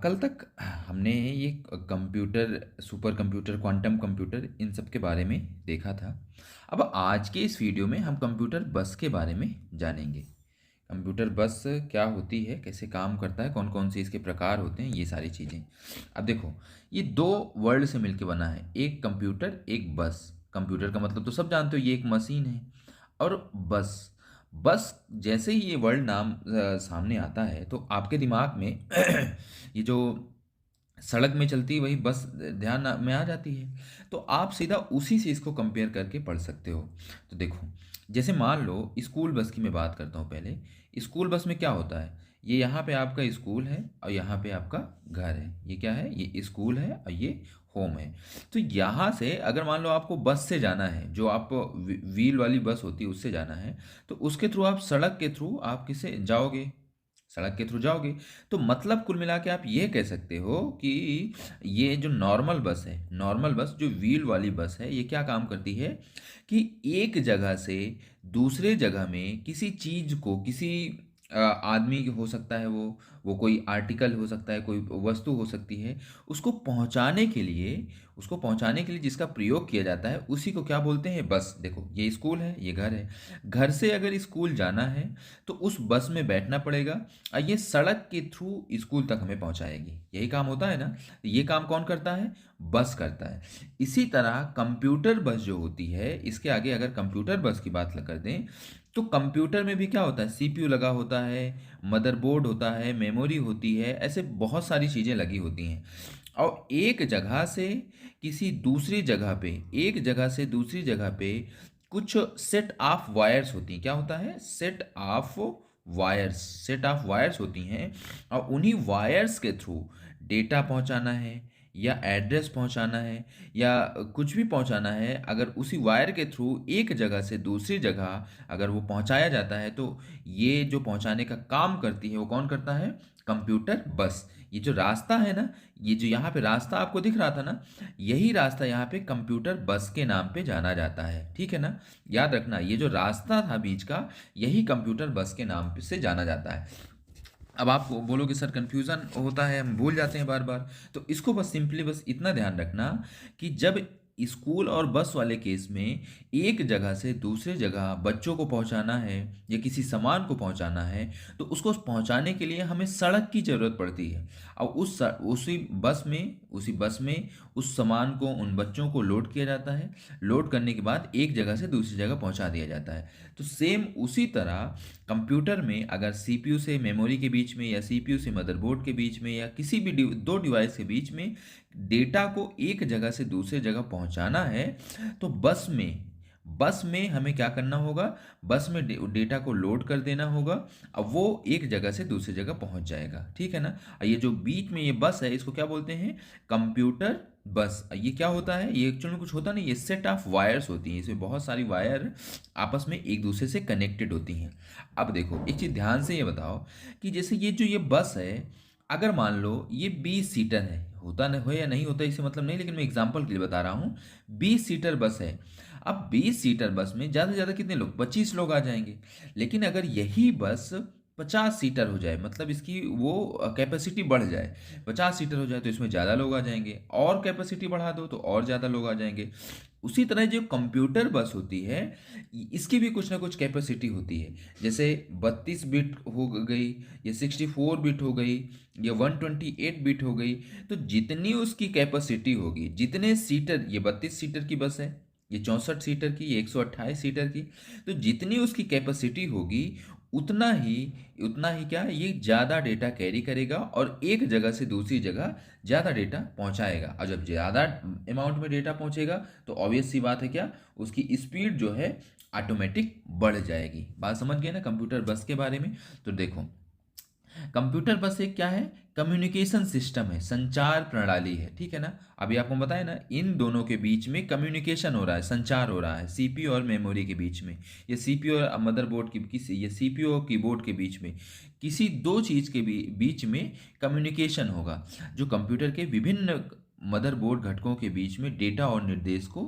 कल तक हमने ये computer, super computer, quantum computer इन सब के बारे में देखा था। अब आज के इस वीडियो में हम कंप्यूटर बस के बारे में जानेंगे। कंप्यूटर बस क्या होती है, कैसे काम करता है, कौन कौन से इसके प्रकार होते हैं, ये सारी चीज़ें। अब देखो, ये दो वर्ड से मिलके बना है, एक कंप्यूटर एक बस। कंप्यूटर का मतलब तो सब जानते हो, ये एक मशीन है। और बस, बस जैसे ही ये वर्ड नाम सामने आता है तो आपके दिमाग में ये जो सड़क में चलती वही बस ध्यान में आ जाती है। तो आप सीधा उसी से इसको कंपेयर करके पढ़ सकते हो। तो देखो, जैसे मान लो स्कूल बस की मैं बात करता हूँ पहले। स्कूल बस में क्या होता है, ये यहाँ पे आपका स्कूल है और यहाँ पे आपका घर है। ये क्या है, ये स्कूल है और ये होम है। तो यहाँ से अगर मान लो आपको बस से जाना है, जो आप व्हील वाली बस होती है उससे जाना है, तो उसके थ्रू आप सड़क के थ्रू आप किसे जाओगे, सड़क के थ्रू जाओगे। तो मतलब कुल मिला के आप ये कह सकते हो कि ये जो नॉर्मल बस है, नॉर्मल बस जो व्हील वाली बस है, ये क्या काम करती है कि एक जगह से दूसरे जगह में किसी चीज़ को, किसी आदमी हो सकता है, वो कोई आर्टिकल हो सकता है, कोई वस्तु हो सकती है, उसको पहुंचाने के लिए, उसको पहुंचाने के लिए जिसका प्रयोग किया जाता है उसी को क्या बोलते हैं, बस। देखो, ये स्कूल है, ये घर है। घर से अगर स्कूल जाना है तो उस बस में बैठना पड़ेगा और ये सड़क के थ्रू स्कूल तक हमें पहुंचाएगी। यही काम होता है ना। ये काम कौन करता है, बस करता है। इसी तरह कंप्यूटर बस जो होती है, इसके आगे अगर कंप्यूटर बस की बात कर दें तो कंप्यूटर में भी क्या होता है, सीपीयू लगा होता है, मदरबोर्ड होता है, मेमोरी होती है, ऐसे बहुत सारी चीज़ें लगी होती हैं। और एक जगह से किसी दूसरी जगह पे, एक जगह से दूसरी जगह पे कुछ सेट ऑफ वायर्स होती हैं। क्या होता है, set of wires, set of wires होती हैं। और उन्हीं वायर्स के थ्रू डेटा पहुंचाना है या एड्रेस पहुंचाना है या कुछ भी पहुंचाना है, अगर उसी वायर के थ्रू एक जगह से दूसरी जगह अगर वो पहुंचाया जाता है, तो ये जो पहुंचाने का काम करती है वो कौन करता है, कंप्यूटर बस। ये जो रास्ता है ना, ये जो यहाँ पे रास्ता आपको दिख रहा था ना, यही रास्ता यहाँ पे कंप्यूटर बस के नाम पे जाना जाता है। ठीक है ना, याद रखना, ये जो रास्ता था बीच का, यही कंप्यूटर बस के नाम से जाना जाता है। अब आप बोलोगे सर कन्फ्यूज़न होता है, हम भूल जाते हैं बार बार। तो इसको बस सिंपली बस इतना ध्यान रखना कि जब स्कूल और बस वाले केस में एक जगह से दूसरे जगह बच्चों को पहुंचाना है या किसी सामान को पहुंचाना है, तो उसको पहुंचाने के लिए हमें सड़क की ज़रूरत पड़ती है। और उसी बस में उस सामान को, उन बच्चों को लोड किया जाता है। लोड करने के बाद एक जगह से दूसरी जगह पहुंचा दिया जाता है। तो सेम उसी तरह कंप्यूटर में अगर सीपीयू से मेमोरी के बीच में या सीपीयू से मदरबोर्ड के बीच में या किसी भी दो डिवाइस के बीच में डेटा को एक जगह से दूसरे जगह पहुंचाना है, तो बस में हमें क्या करना होगा, बस में डेटा को लोड कर देना होगा। अब वो एक जगह से दूसरी जगह पहुंच जाएगा। ठीक है ना। और ये जो बीच में ये बस है, इसको क्या बोलते हैं, कंप्यूटर बस। ये क्या होता है, ये एक्चुअली कुछ होता नहीं, ये सेट ऑफ वायर्स होती हैं। इसमें बहुत सारी वायर आपस में एक दूसरे से कनेक्टेड होती हैं। अब देखो, एक चीज़ ध्यान से ये बताओ कि जैसे ये जो ये बस है, अगर मान लो ये 20 सीटर है, होता नहीं हो या नहीं होता इससे मतलब नहीं, लेकिन मैं एग्जांपल के लिए बता रहा हूँ। 20 सीटर बस है। अब 20 सीटर बस में ज़्यादा से ज़्यादा कितने लोग, 25 लोग आ जाएंगे। लेकिन अगर यही बस 50 सीटर हो जाए, मतलब इसकी वो कैपेसिटी बढ़ जाए, 50 सीटर हो जाए, तो इसमें ज़्यादा लोग आ जाएंगे। और कैपेसिटी बढ़ा दो तो और ज़्यादा लोग आ जाएंगे। उसी तरह जो कंप्यूटर बस होती है, इसकी भी कुछ ना कुछ कैपेसिटी होती है। जैसे 32 बिट हो गई, या 64 बिट हो गई, या 128 बिट हो गई। तो जितनी उसकी कैपेसिटी होगी, जितने सीटर, ये 32 सीटर की बस है, ये 64 सीटर की, ये 128 सीटर की, तो जितनी उसकी कैपेसिटी होगी उतना ही क्या है, ये ज़्यादा डेटा कैरी करेगा और एक जगह से दूसरी जगह ज़्यादा डेटा पहुंचाएगा। और जब ज़्यादा अमाउंट में डेटा पहुंचेगा तो ऑब्वियस सी बात है, क्या, उसकी स्पीड जो है ऑटोमेटिक बढ़ जाएगी। बात समझ गए ना कंप्यूटर बस के बारे में। तो देखो, कंप्यूटर बस एक क्या है, कम्युनिकेशन सिस्टम है, संचार प्रणाली है। ठीक है ना। अभी आपको बताया ना, इन दोनों के बीच में कम्युनिकेशन हो रहा है, संचार हो रहा है, सीपीयू और मेमोरी के बीच में, या सीपीयू और मदरबोर्ड की किसी, या सीपीयू और कीबोर्ड के बीच में, किसी दो चीज़ के बीच में कम्युनिकेशन होगा। जो कंप्यूटर के विभिन्न मदरबोर्ड घटकों के बीच में डेटा और निर्देश को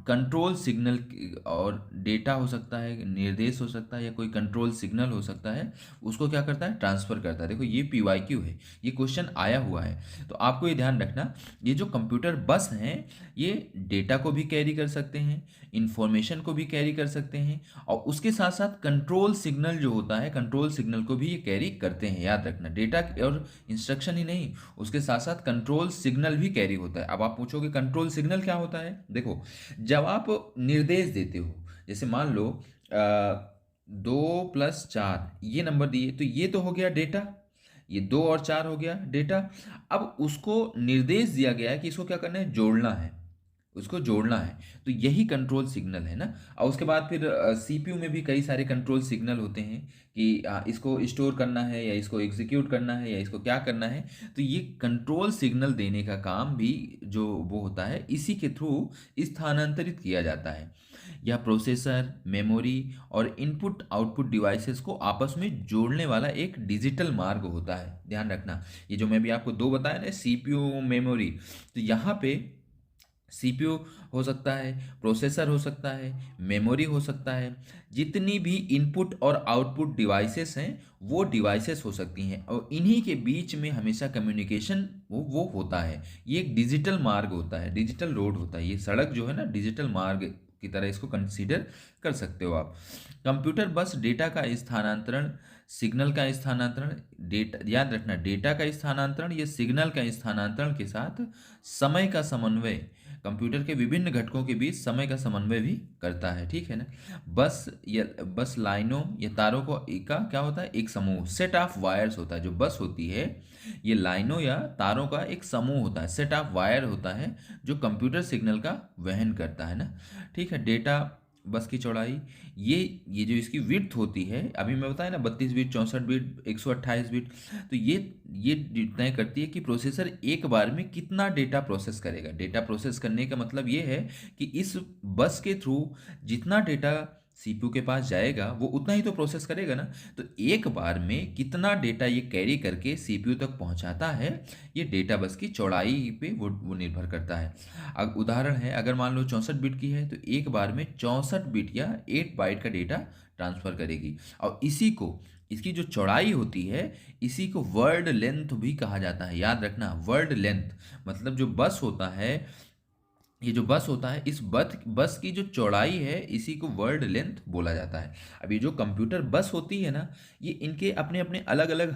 कंट्रोल सिग्नल और डेटा हो सकता है, निर्देश हो सकता है, या कोई कंट्रोल सिग्नल हो सकता है, उसको क्या करता है, ट्रांसफ़र करता है। देखो ये PYQ है, ये क्वेश्चन आया हुआ है, तो आपको ये ध्यान रखना, ये जो कंप्यूटर बस हैं ये डेटा को भी कैरी कर सकते हैं, इंफॉर्मेशन को भी कैरी कर सकते हैं, और उसके साथ साथ कंट्रोल सिग्नल जो होता है, कंट्रोल सिग्नल को भी ये कैरी करते हैं। याद रखना, डेटा और इंस्ट्रक्शन ही नहीं, उसके साथ साथ कंट्रोल सिग्नल भी कैरी होता है। अब आप पूछोगे कंट्रोल सिग्नल क्या होता है। देखो, जब आप निर्देश देते हो, जैसे मान लो 2+4 ये नंबर दिए, तो ये तो हो गया डेटा, ये 2 और 4 हो गया डेटा। अब उसको निर्देश दिया गया है कि इसको क्या करना है, जोड़ना है, उसको जोड़ना है, तो यही कंट्रोल सिग्नल है ना। और उसके बाद फिर CPU में भी कई सारे कंट्रोल सिग्नल होते हैं कि इसको स्टोर करना है, या इसको एग्जीक्यूट करना है, या इसको क्या करना है। तो ये कंट्रोल सिग्नल देने का काम भी जो वो होता है, इसी के थ्रू स्थानांतरित किया जाता है। यह प्रोसेसर, मेमोरी और इनपुट आउटपुट डिवाइसेस को आपस में जोड़ने वाला एक डिजिटल मार्ग होता है। ध्यान रखना, ये जो मैं भी आपको दो बताया ना, CPU, मेमोरी, तो यहाँ पे CPU हो सकता है, प्रोसेसर हो सकता है, मेमोरी हो सकता है, जितनी भी इनपुट और आउटपुट डिवाइसेस हैं वो डिवाइसेस हो सकती हैं, और इन्हीं के बीच में हमेशा कम्युनिकेशन वो होता है। ये एक डिजिटल मार्ग होता है, डिजिटल रोड होता है, ये सड़क जो है ना, डिजिटल मार्ग की तरह इसको कंसीडर कर सकते हो आप। कंप्यूटर बस डेटा का स्थानांतरण, सिग्नल का स्थानांतरण, डेटा याद रखना, डेटा का स्थानांतरण या सिग्नल का स्थानांतरण के साथ समय का समन्वय, कंप्यूटर के विभिन्न घटकों के बीच समय का समन्वय भी करता है। ठीक है ना। बस लाइनों या तारों को का क्या होता है, एक समूह, सेट ऑफ वायर्स होता है। जो बस होती है ये लाइनों या तारों का एक समूह होता है, सेट ऑफ वायर होता है, जो कंप्यूटर सिग्नल का वहन करता है ना। ठीक है। डेटा बस की चौड़ाई, ये जो इसकी विड्थ होती है, अभी मैं बताया ना 32 बिट, 64 बिट, 128 बिट, तो ये तय करती है कि प्रोसेसर एक बार में कितना डेटा प्रोसेस करेगा। डेटा प्रोसेस करने का मतलब ये है कि इस बस के थ्रू जितना डेटा CPU के पास जाएगा वो उतना ही तो प्रोसेस करेगा ना। तो एक बार में कितना डेटा ये कैरी करके CPU तक पहुंचाता है, ये डेटा बस की चौड़ाई पे वो निर्भर करता है। अब उदाहरण है, अगर मान लो 64 बिट की है, तो एक बार में 64 बिट या 8 बाइट का डेटा ट्रांसफ़र करेगी। और इसी को, इसकी जो चौड़ाई होती है, इसी को वर्ड लेंथ भी कहा जाता है। याद रखना, वर्ड लेंथ मतलब जो बस होता है, ये जो बस होता है, इस बस की जो चौड़ाई है, इसी को वर्ड लेंथ बोला जाता है। अब ये जो कंप्यूटर बस होती है ना, ये इनके अपने अपने अलग अलग,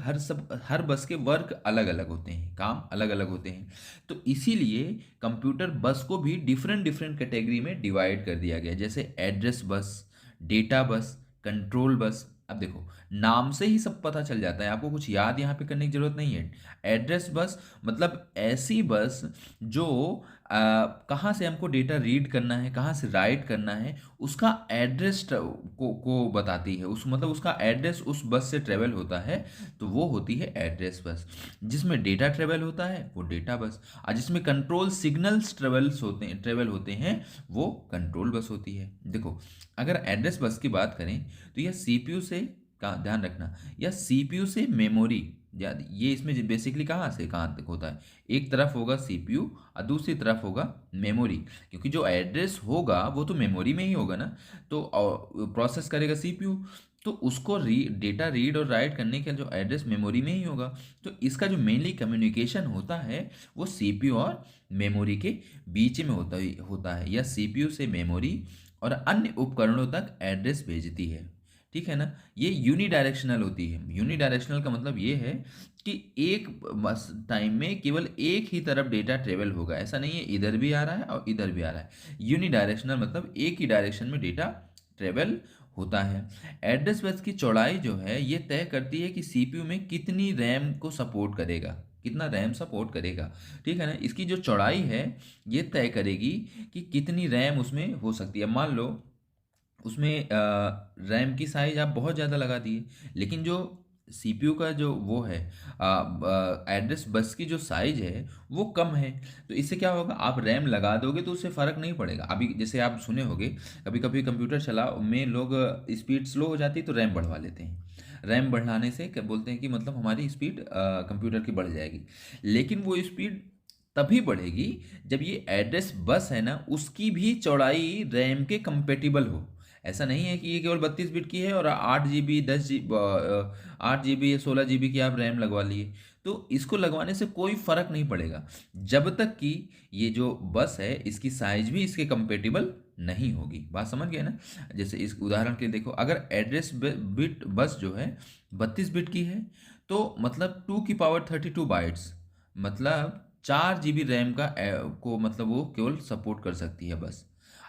हर बस के वर्क अलग अलग होते हैं, काम अलग अलग होते हैं। तो इसीलिए कंप्यूटर बस को भी डिफरेंट डिफरेंट कैटेगरी में डिवाइड कर दिया गया है, जैसे address bus, data bus, control bus. अब देखो, नाम से ही सब पता चल जाता है, आपको कुछ याद यहाँ पे करने की जरूरत नहीं है। एड्रेस बस मतलब ऐसी बस जो कहाँ से हमको डेटा रीड करना है, कहाँ से राइट करना है, उसका एड्रेस को बताती है। उस मतलब उसका एड्रेस उस बस से ट्रेवल होता है, तो वो होती है एड्रेस बस। जिसमें डेटा ट्रेवल होता है वो डेटा बस, और जिसमें कंट्रोल सिग्नल्स ट्रेवल होते हैं वो कंट्रोल बस होती है। देखो, अगर एड्रेस बस की बात करें तो यह CPU से, का ध्यान रखना, या CPU से मेमोरी, याद ये इसमें बेसिकली कहाँ तक होता है, एक तरफ होगा CPU और दूसरी तरफ होगा मेमोरी, क्योंकि जो एड्रेस होगा वो तो मेमोरी में ही होगा ना, तो प्रोसेस करेगा CPU, तो उसको डेटा रीड और राइट करने का जो एड्रेस मेमोरी में ही होगा। तो इसका जो मेनली कम्युनिकेशन होता है वो CPU और मेमोरी के बीच में होता है, या CPU से मेमोरी और अन्य उपकरणों तक एड्रेस भेजती है। ठीक है ना। ये यूनिडायरेक्शनल होती है। यूनिडायरेक्शनल का मतलब ये है कि एक बस टाइम में केवल एक ही तरफ डेटा ट्रेवल होगा, ऐसा नहीं है इधर भी आ रहा है और इधर भी आ रहा है। यूनिडायरेक्शनल मतलब एक ही डायरेक्शन में डेटा ट्रेवल होता है। एड्रेस बस की चौड़ाई जो है ये तय करती है कि CPU में कितनी रैम को सपोर्ट करेगा, कितना रैम सपोर्ट करेगा। ठीक है ना। इसकी जो चौड़ाई है ये तय करेगी कि कितनी रैम उसमें हो सकती है। मान लो उसमें रैम की साइज आप बहुत ज़्यादा लगा दिए, लेकिन जो CPU का जो वो है, एड्रेस बस की जो साइज है वो कम है, तो इससे क्या होगा, आप रैम लगा दोगे तो उससे फ़र्क नहीं पड़ेगा। अभी जैसे आप सुने होंगे, कभी कभी कंप्यूटर चला में लोग स्पीड स्लो हो जाती है तो रैम बढ़वा लेते हैं। रैम बढ़ाने से क्या बोलते हैं कि मतलब हमारी स्पीड कंप्यूटर की बढ़ जाएगी, लेकिन वो स्पीड तभी बढ़ेगी जब ये एड्रेस बस है ना उसकी भी चौड़ाई रैम के कंपेटिबल हो। ऐसा नहीं है कि ये केवल 32 बिट की है और 8 GB 10 GB 8 GB या 16 GB की आप रैम लगवा लिए, तो इसको लगवाने से कोई फर्क नहीं पड़ेगा जब तक कि ये जो बस है इसकी साइज भी इसके कंपेटिबल नहीं होगी। बात समझ गए ना। जैसे इस उदाहरण के लिए देखो, अगर एड्रेस बिट बस जो है 32 बिट की है, तो मतलब 2 की पावर 32 बाइट्स, मतलब 4 GB रैम का को मतलब वो केवल सपोर्ट कर सकती है बस।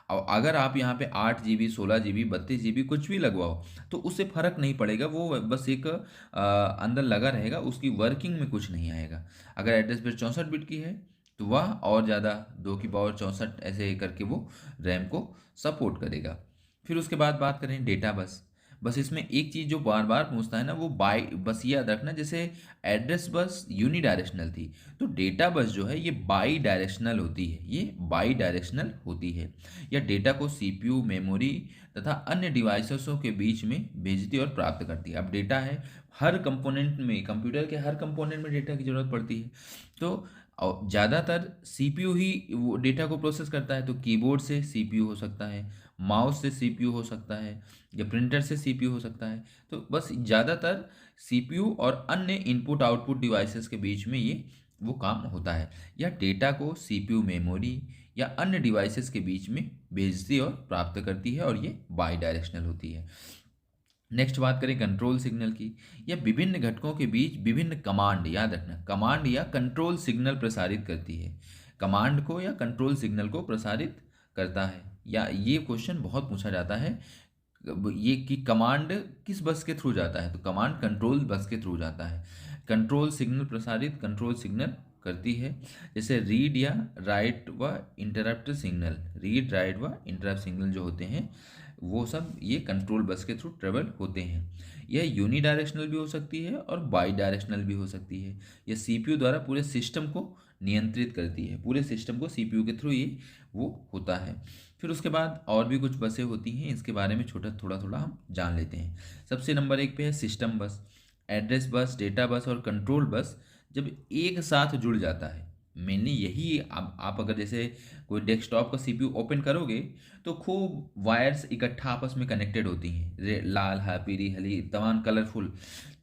और अगर आप यहाँ पे 8 GB 16 GB 32 GB कुछ भी लगवाओ तो उससे फ़र्क नहीं पड़ेगा, वो बस एक अंदर लगा रहेगा, उसकी वर्किंग में कुछ नहीं आएगा। अगर एड्रेस बिट 64 बिट की है तो वह और ज़्यादा 2 की पावर 64 ऐसे करके वो रैम को सपोर्ट करेगा। फिर उसके बाद बात करें डेटा बस। बस इसमें एक चीज़ जो बार बार पूछता है ना वो बाई, बस ये याद रखना, जैसे एड्रेस बस यूनिडायरेक्शनल थी तो डेटा बस जो है ये बाई डायरेक्शनल होती है, ये बाई डायरेक्शनल होती है। यह डेटा को सीपीयू, मेमोरी तथा अन्य डिवाइसेसों के बीच में भेजती और प्राप्त करती है। अब डेटा है, हर कंपोनेंट में, कंप्यूटर के हर कंपोनेंट में डेटा की ज़रूरत पड़ती है, तो ज़्यादातर सीपीयू ही वो डेटा को प्रोसेस करता है। तो कीबोर्ड से सीपीयू हो सकता है, माउस से सीपीयू हो सकता है, या प्रिंटर से सीपीयू हो सकता है। तो बस ज़्यादातर सीपीयू और अन्य इनपुट आउटपुट डिवाइसेस के बीच में ये वो काम होता है। यह डेटा को सीपीयू, मेमोरी या अन्य डिवाइसेस के बीच में भेजती और प्राप्त करती है, और ये बाई डायरेक्शनल होती है। नेक्स्ट बात करें कंट्रोल सिग्नल की। यह विभिन्न घटकों के बीच विभिन्न कमांड, याद रखना, कमांड या कंट्रोल सिग्नल प्रसारित करती है। कमांड को या कंट्रोल सिग्नल को प्रसारित करता है, या ये क्वेश्चन बहुत पूछा जाता है ये कि कमांड किस बस के थ्रू जाता है, तो कमांड कंट्रोल बस के थ्रू जाता है। कंट्रोल सिग्नल प्रसारित कंट्रोल सिग्नल करती है, जैसे रीड या राइट व इंटरप्ट सिग्नल। रीड, राइट व इंटरप्ट सिग्नल जो होते हैं वो सब ये कंट्रोल बस के थ्रू ट्रेवल होते हैं। यह यूनी डायरेक्शनल भी हो सकती है और बाई डायरेक्शनल भी हो सकती है। यह सीपीयू द्वारा पूरे सिस्टम को नियंत्रित करती है, पूरे सिस्टम को सीपीयू के थ्रू ये वो होता है। फिर उसके बाद और भी कुछ बसें होती हैं, इसके बारे में थोड़ा थोड़ा हम जान लेते हैं। सबसे नंबर 1 पे है सिस्टम बस। एड्रेस बस, डेटा बस और कंट्रोल बस जब एक साथ जुड़ जाता है, मेनली यही, आप अगर जैसे कोई डेस्कटॉप का सीपीयू ओपन करोगे तो खूब वायर्स इकट्ठा आपस में कनेक्टेड होती हैं, लाल, पीली, हरी, तमाम कलरफुल।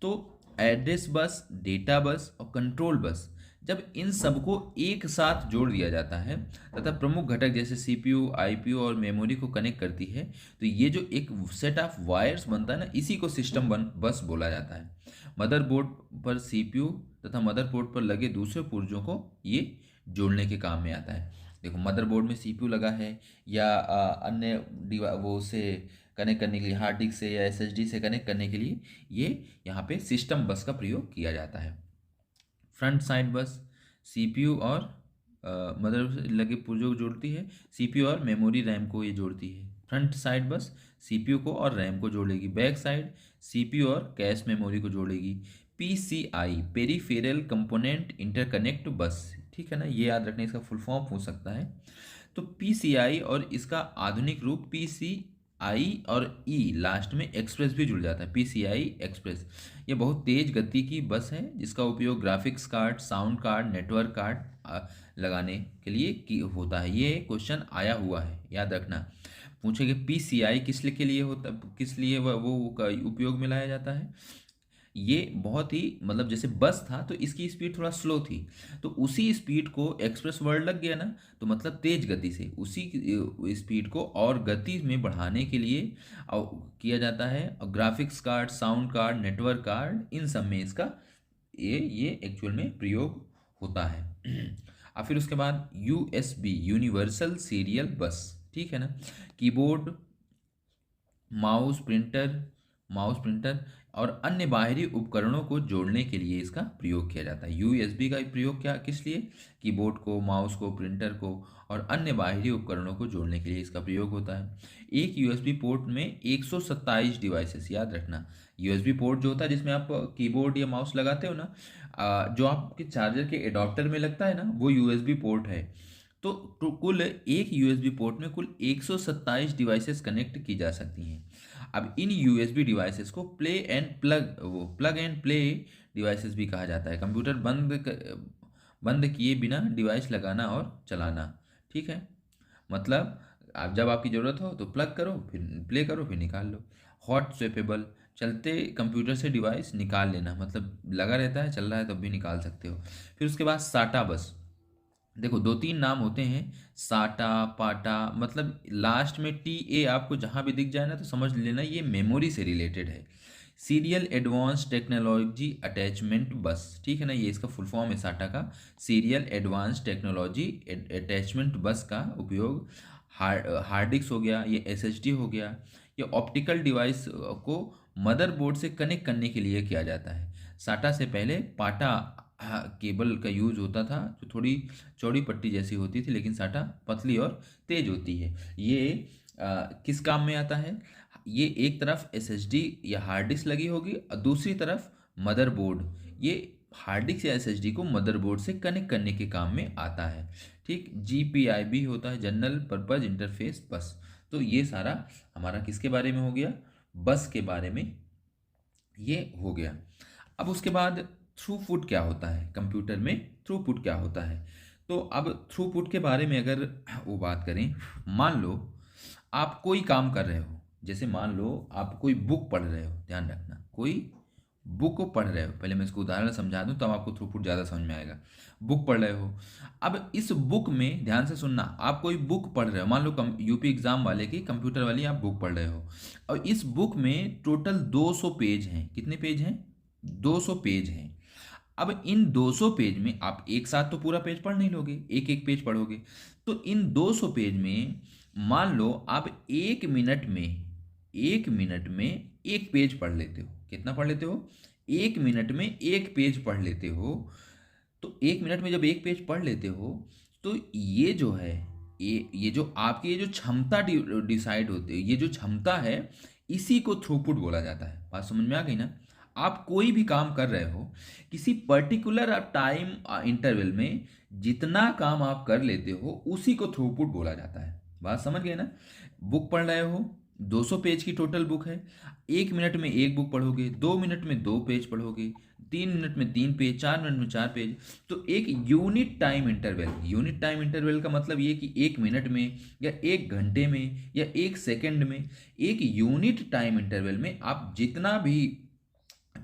तो एड्रेस बस, डेटा बस और कंट्रोल बस जब इन सबको एक साथ जोड़ दिया जाता है तथा प्रमुख घटक जैसे सीपीयू, आईपीयू और मेमोरी को कनेक्ट करती है, तो ये जो एक सेट ऑफ वायर्स बनता है ना, इसी को सिस्टम बस बोला जाता है। मदरबोर्ड पर सीपीयू तथा मदरबोर्ड पर लगे दूसरे पुर्जों को ये जोड़ने के काम में आता है। देखो, मदरबोर्ड में सीपीयू लगा है या अन्य वो से कनेक्ट करने के लिए, हार्ड डिस्क से या एसएसडी से कनेक्ट करने के लिए ये यहाँ पे सिस्टम बस का प्रयोग किया जाता है। फ्रंट साइड बस सीपीयू और मदर से लगे पुर्जों को जोड़ती है, सीपीयू और मेमोरी रैम को ये जोड़ती है। फ्रंट साइड बस सीपीयू को और रैम को जोड़ेगी। बैक साइड सीपीयू और कैश मेमोरी को जोड़ेगी। पीसीआई, पेरीफेरल कंपोनेंट इंटरकनेक्ट बस, ठीक है ना, ये याद रखने, इसका फुल फॉर्म हो सकता है। तो पीसीआई और इसका आधुनिक रूप पीसीआई और ई लास्ट में एक्सप्रेस भी जुड़ जाता है, पीसीआई एक्सप्रेस। ये बहुत तेज गति की बस है जिसका उपयोग graphics card, sound card, network card लगाने के लिए की होता है। ये क्वेश्चन आया हुआ है, याद रखना। पूछेंगे पीसीआई किस लिए के लिए होता, किस लिए वो का उपयोग में लाया जाता है। ये बहुत ही, मतलब जैसे बस था तो इसकी स्पीड थोड़ा स्लो थी, तो उसी स्पीड को एक्सप्रेस वर्ड लग गया ना, तो मतलब तेज गति से उसी स्पीड को और गति में बढ़ाने के लिए किया जाता है। और graphics card, sound card, network card, इन सब में इसका ये एक्चुअल में प्रयोग होता है। और फिर उसके बाद यूएसबी, यूनिवर्सल सीरियल बस, ठीक है ना। Keyboard, mouse printer mouse printer और अन्य बाहरी उपकरणों को जोड़ने के लिए इसका प्रयोग किया जाता है। यूएसबी का प्रयोग क्या, किस लिए, कीबोर्ड को, माउस को, प्रिंटर को और अन्य बाहरी उपकरणों को जोड़ने के लिए इसका प्रयोग होता है। एक यूएसबी पोर्ट में 127 डिवाइसेस, याद रखना। यूएसबी पोर्ट जो होता है जिसमें आप कीबोर्ड या माउस लगाते हो ना, जो आपके चार्जर के एडॉप्टर में लगता है ना, वो यूएसबी पोर्ट है। तो कुल एक यूएसबी पोर्ट में कुल 127 डिवाइसेस कनेक्ट की जा सकती हैं। अब इन यूएसबी डिवाइसेस को प्लग एंड प्ले डिवाइसेस भी कहा जाता है। कंप्यूटर बंद किए बिना डिवाइस लगाना और चलाना। ठीक है, मतलब आप जब आपकी ज़रूरत हो तो प्लग करो, फिर प्ले करो, फिर निकाल लो। हॉट स्वेपेबल, चलते कंप्यूटर से डिवाइस निकाल लेना, मतलब लगा रहता है, चल रहा है तब भी निकाल सकते हो। फिर उसके बाद साटा बस। देखो दो तीन नाम होते हैं, साटा, पाटा, मतलब लास्ट में टी ए आपको जहाँ भी दिख जाए ना तो समझ लेना ये मेमोरी से रिलेटेड है। सीरियल एडवांस टेक्नोलॉजी अटैचमेंट बस, ठीक है ना, ये इसका फुल फॉर्म है साटा का। सीरियल एडवांस टेक्नोलॉजी अटैचमेंट बस का उपयोग हार्ड डिस्क हो गया, ये एसएसडी हो गया, ये ऑप्टिकल डिवाइस को मदरबोर्ड से कनेक्ट करने के लिए किया जाता है। साटा से पहले पाटा केबल का यूज होता था, जो थोड़ी चौड़ी पट्टी जैसी होती थी, लेकिन साटा पतली और तेज होती है। ये किस काम में आता है? ये एक तरफ एसएसडी या हार्ड डिस्क लगी होगी और दूसरी तरफ मदरबोर्ड, ये हार्ड डिस्क या एसएसडी को मदरबोर्ड से कनेक्ट करने के काम में आता है। ठीक, जीपीआईबी होता है, जनरल पर्पज इंटरफेस बस। तो ये सारा हमारा किसके बारे में हो गया? बस के बारे में ये हो गया। अब उसके बाद थ्रूपुट क्या होता है कंप्यूटर में? थ्रूपुट क्या होता है? तो अब थ्रूपुट के बारे में अगर वो बात करें, मान लो आप कोई काम कर रहे हो, जैसे मान लो आप कोई बुक पढ़ रहे हो, ध्यान रखना, कोई बुक को पढ़ रहे हो, पहले मैं इसको उदाहरण समझा दूं तब आपको थ्रूपुट ज़्यादा समझ में आएगा। बुक पढ़ रहे हो, अब इस बुक में ध्यान से सुनना, आप कोई बुक पढ़ रहे हो, मान लो यूपी एग्जाम वाले की कंप्यूटर वाली आप बुक पढ़ रहे हो, और इस बुक में टोटल 200 पेज हैं। कितने पेज हैं? 200 पेज हैं। अब इन 200 पेज में आप एक साथ तो पूरा पेज पढ़ नहीं लोगे, एक एक पेज पढ़ोगे। तो इन 200 पेज में मान लो आप एक मिनट में एक पेज पढ़ लेते हो। कितना पढ़ लेते हो? एक मिनट में एक पेज पढ़ लेते हो। तो एक मिनट में जब एक पेज पढ़ लेते हो तो ये जो है, ये जो आपकी ये जो क्षमता डिसाइड होती है, ये जो क्षमता है, इसी को थ्रूपुट बोला जाता है। बात समझ में आ गई ना? आप कोई भी काम कर रहे हो, किसी पर्टिकुलर टाइम इंटरवल में जितना काम आप कर लेते हो उसी को थ्रूपुट बोला जाता है। बात समझ गए ना? बुक पढ़ रहे हो, 200 पेज की टोटल बुक है, एक मिनट में एक बुक पढ़ोगे, 2 मिनट में 2 पेज पढ़ोगे, 3 मिनट में 3 पेज, 4 मिनट में 4 पेज। तो एक unit time interval, unit time interval का मतलब ये कि एक मिनट में या एक घंटे में या एक सेकंड में, एक यूनिट टाइम इंटरवल में आप जितना भी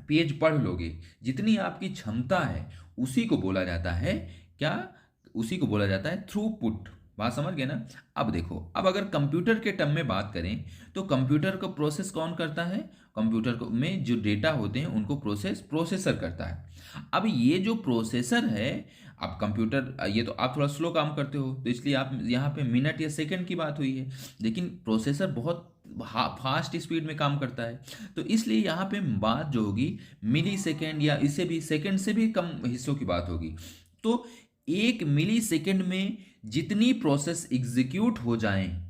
पेज पढ़ लोगे, जितनी आपकी क्षमता है, उसी को बोला जाता है क्या? उसी को बोला जाता है थ्रूपुट। बात समझ गए ना? अब देखो, अब अगर कंप्यूटर के टर्म में बात करें तो कंप्यूटर को प्रोसेस कौन करता है? कंप्यूटर को में जो डेटा होते हैं उनको प्रोसेसर करता है। अब ये जो प्रोसेसर है, अब कंप्यूटर, ये तो आप थोड़ा स्लो काम करते हो तो इसलिए आप यहाँ पे मिनट या सेकंड की बात हुई है, लेकिन प्रोसेसर बहुत फास्ट स्पीड में काम करता है। तो इसलिए यहाँ पे बात जो होगी मिली सेकेंड या इससे भी सेकेंड से भी कम हिस्सों की बात होगी। तो एक मिली सेकेंड में जितनी प्रोसेस एग्जीक्यूट हो जाएं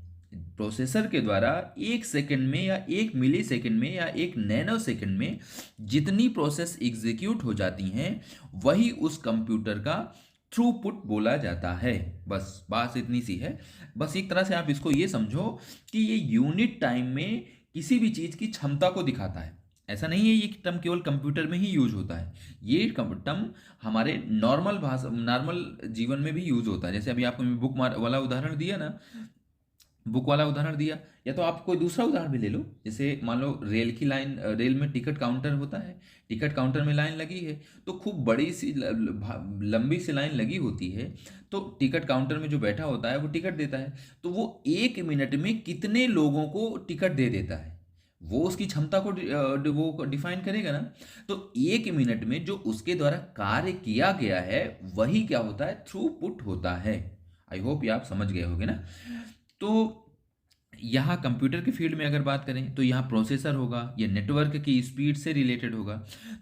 प्रोसेसर के द्वारा, एक सेकंड में या एक मिली सेकंड में या एक नैनो सेकंड में जितनी प्रोसेस एग्जीक्यूट हो जाती हैं, वही उस कंप्यूटर का थ्रूपुट बोला जाता है। बस बात इतनी सी है। बस एक तरह से आप इसको ये समझो कि ये यूनिट टाइम में किसी भी चीज़ की क्षमता को दिखाता है। ऐसा नहीं है ये टर्म केवल कंप्यूटर में ही यूज होता है, ये टर्म हमारे नॉर्मल जीवन में भी यूज होता है। जैसे अभी आपको मैं बुक वाला उदाहरण दिया ना, बुक वाला उदाहरण दिया, या तो आप कोई दूसरा उदाहरण भी ले लो। जैसे मान लो रेल की लाइन, रेल में टिकट काउंटर होता है, टिकट काउंटर में लाइन लगी है, तो खूब बड़ी सी लंबी सी लाइन लगी होती है। तो टिकट काउंटर में जो बैठा होता है वो टिकट देता है, तो वो एक मिनट में कितने लोगों को टिकट दे देता है, वो उसकी क्षमता को वो डिफाइन करेगा ना। तो एक मिनट में जो उसके द्वारा कार्य किया गया है वही क्या होता है? थ्रूपुट होता है। आई होप ये आप समझ गए होगे ना। तो यहाँ कंप्यूटर के फील्ड में अगर बात करें तो यहाँ प्रोसेसर होगा, या नेटवर्क की स्पीड से रिलेटेड होगा।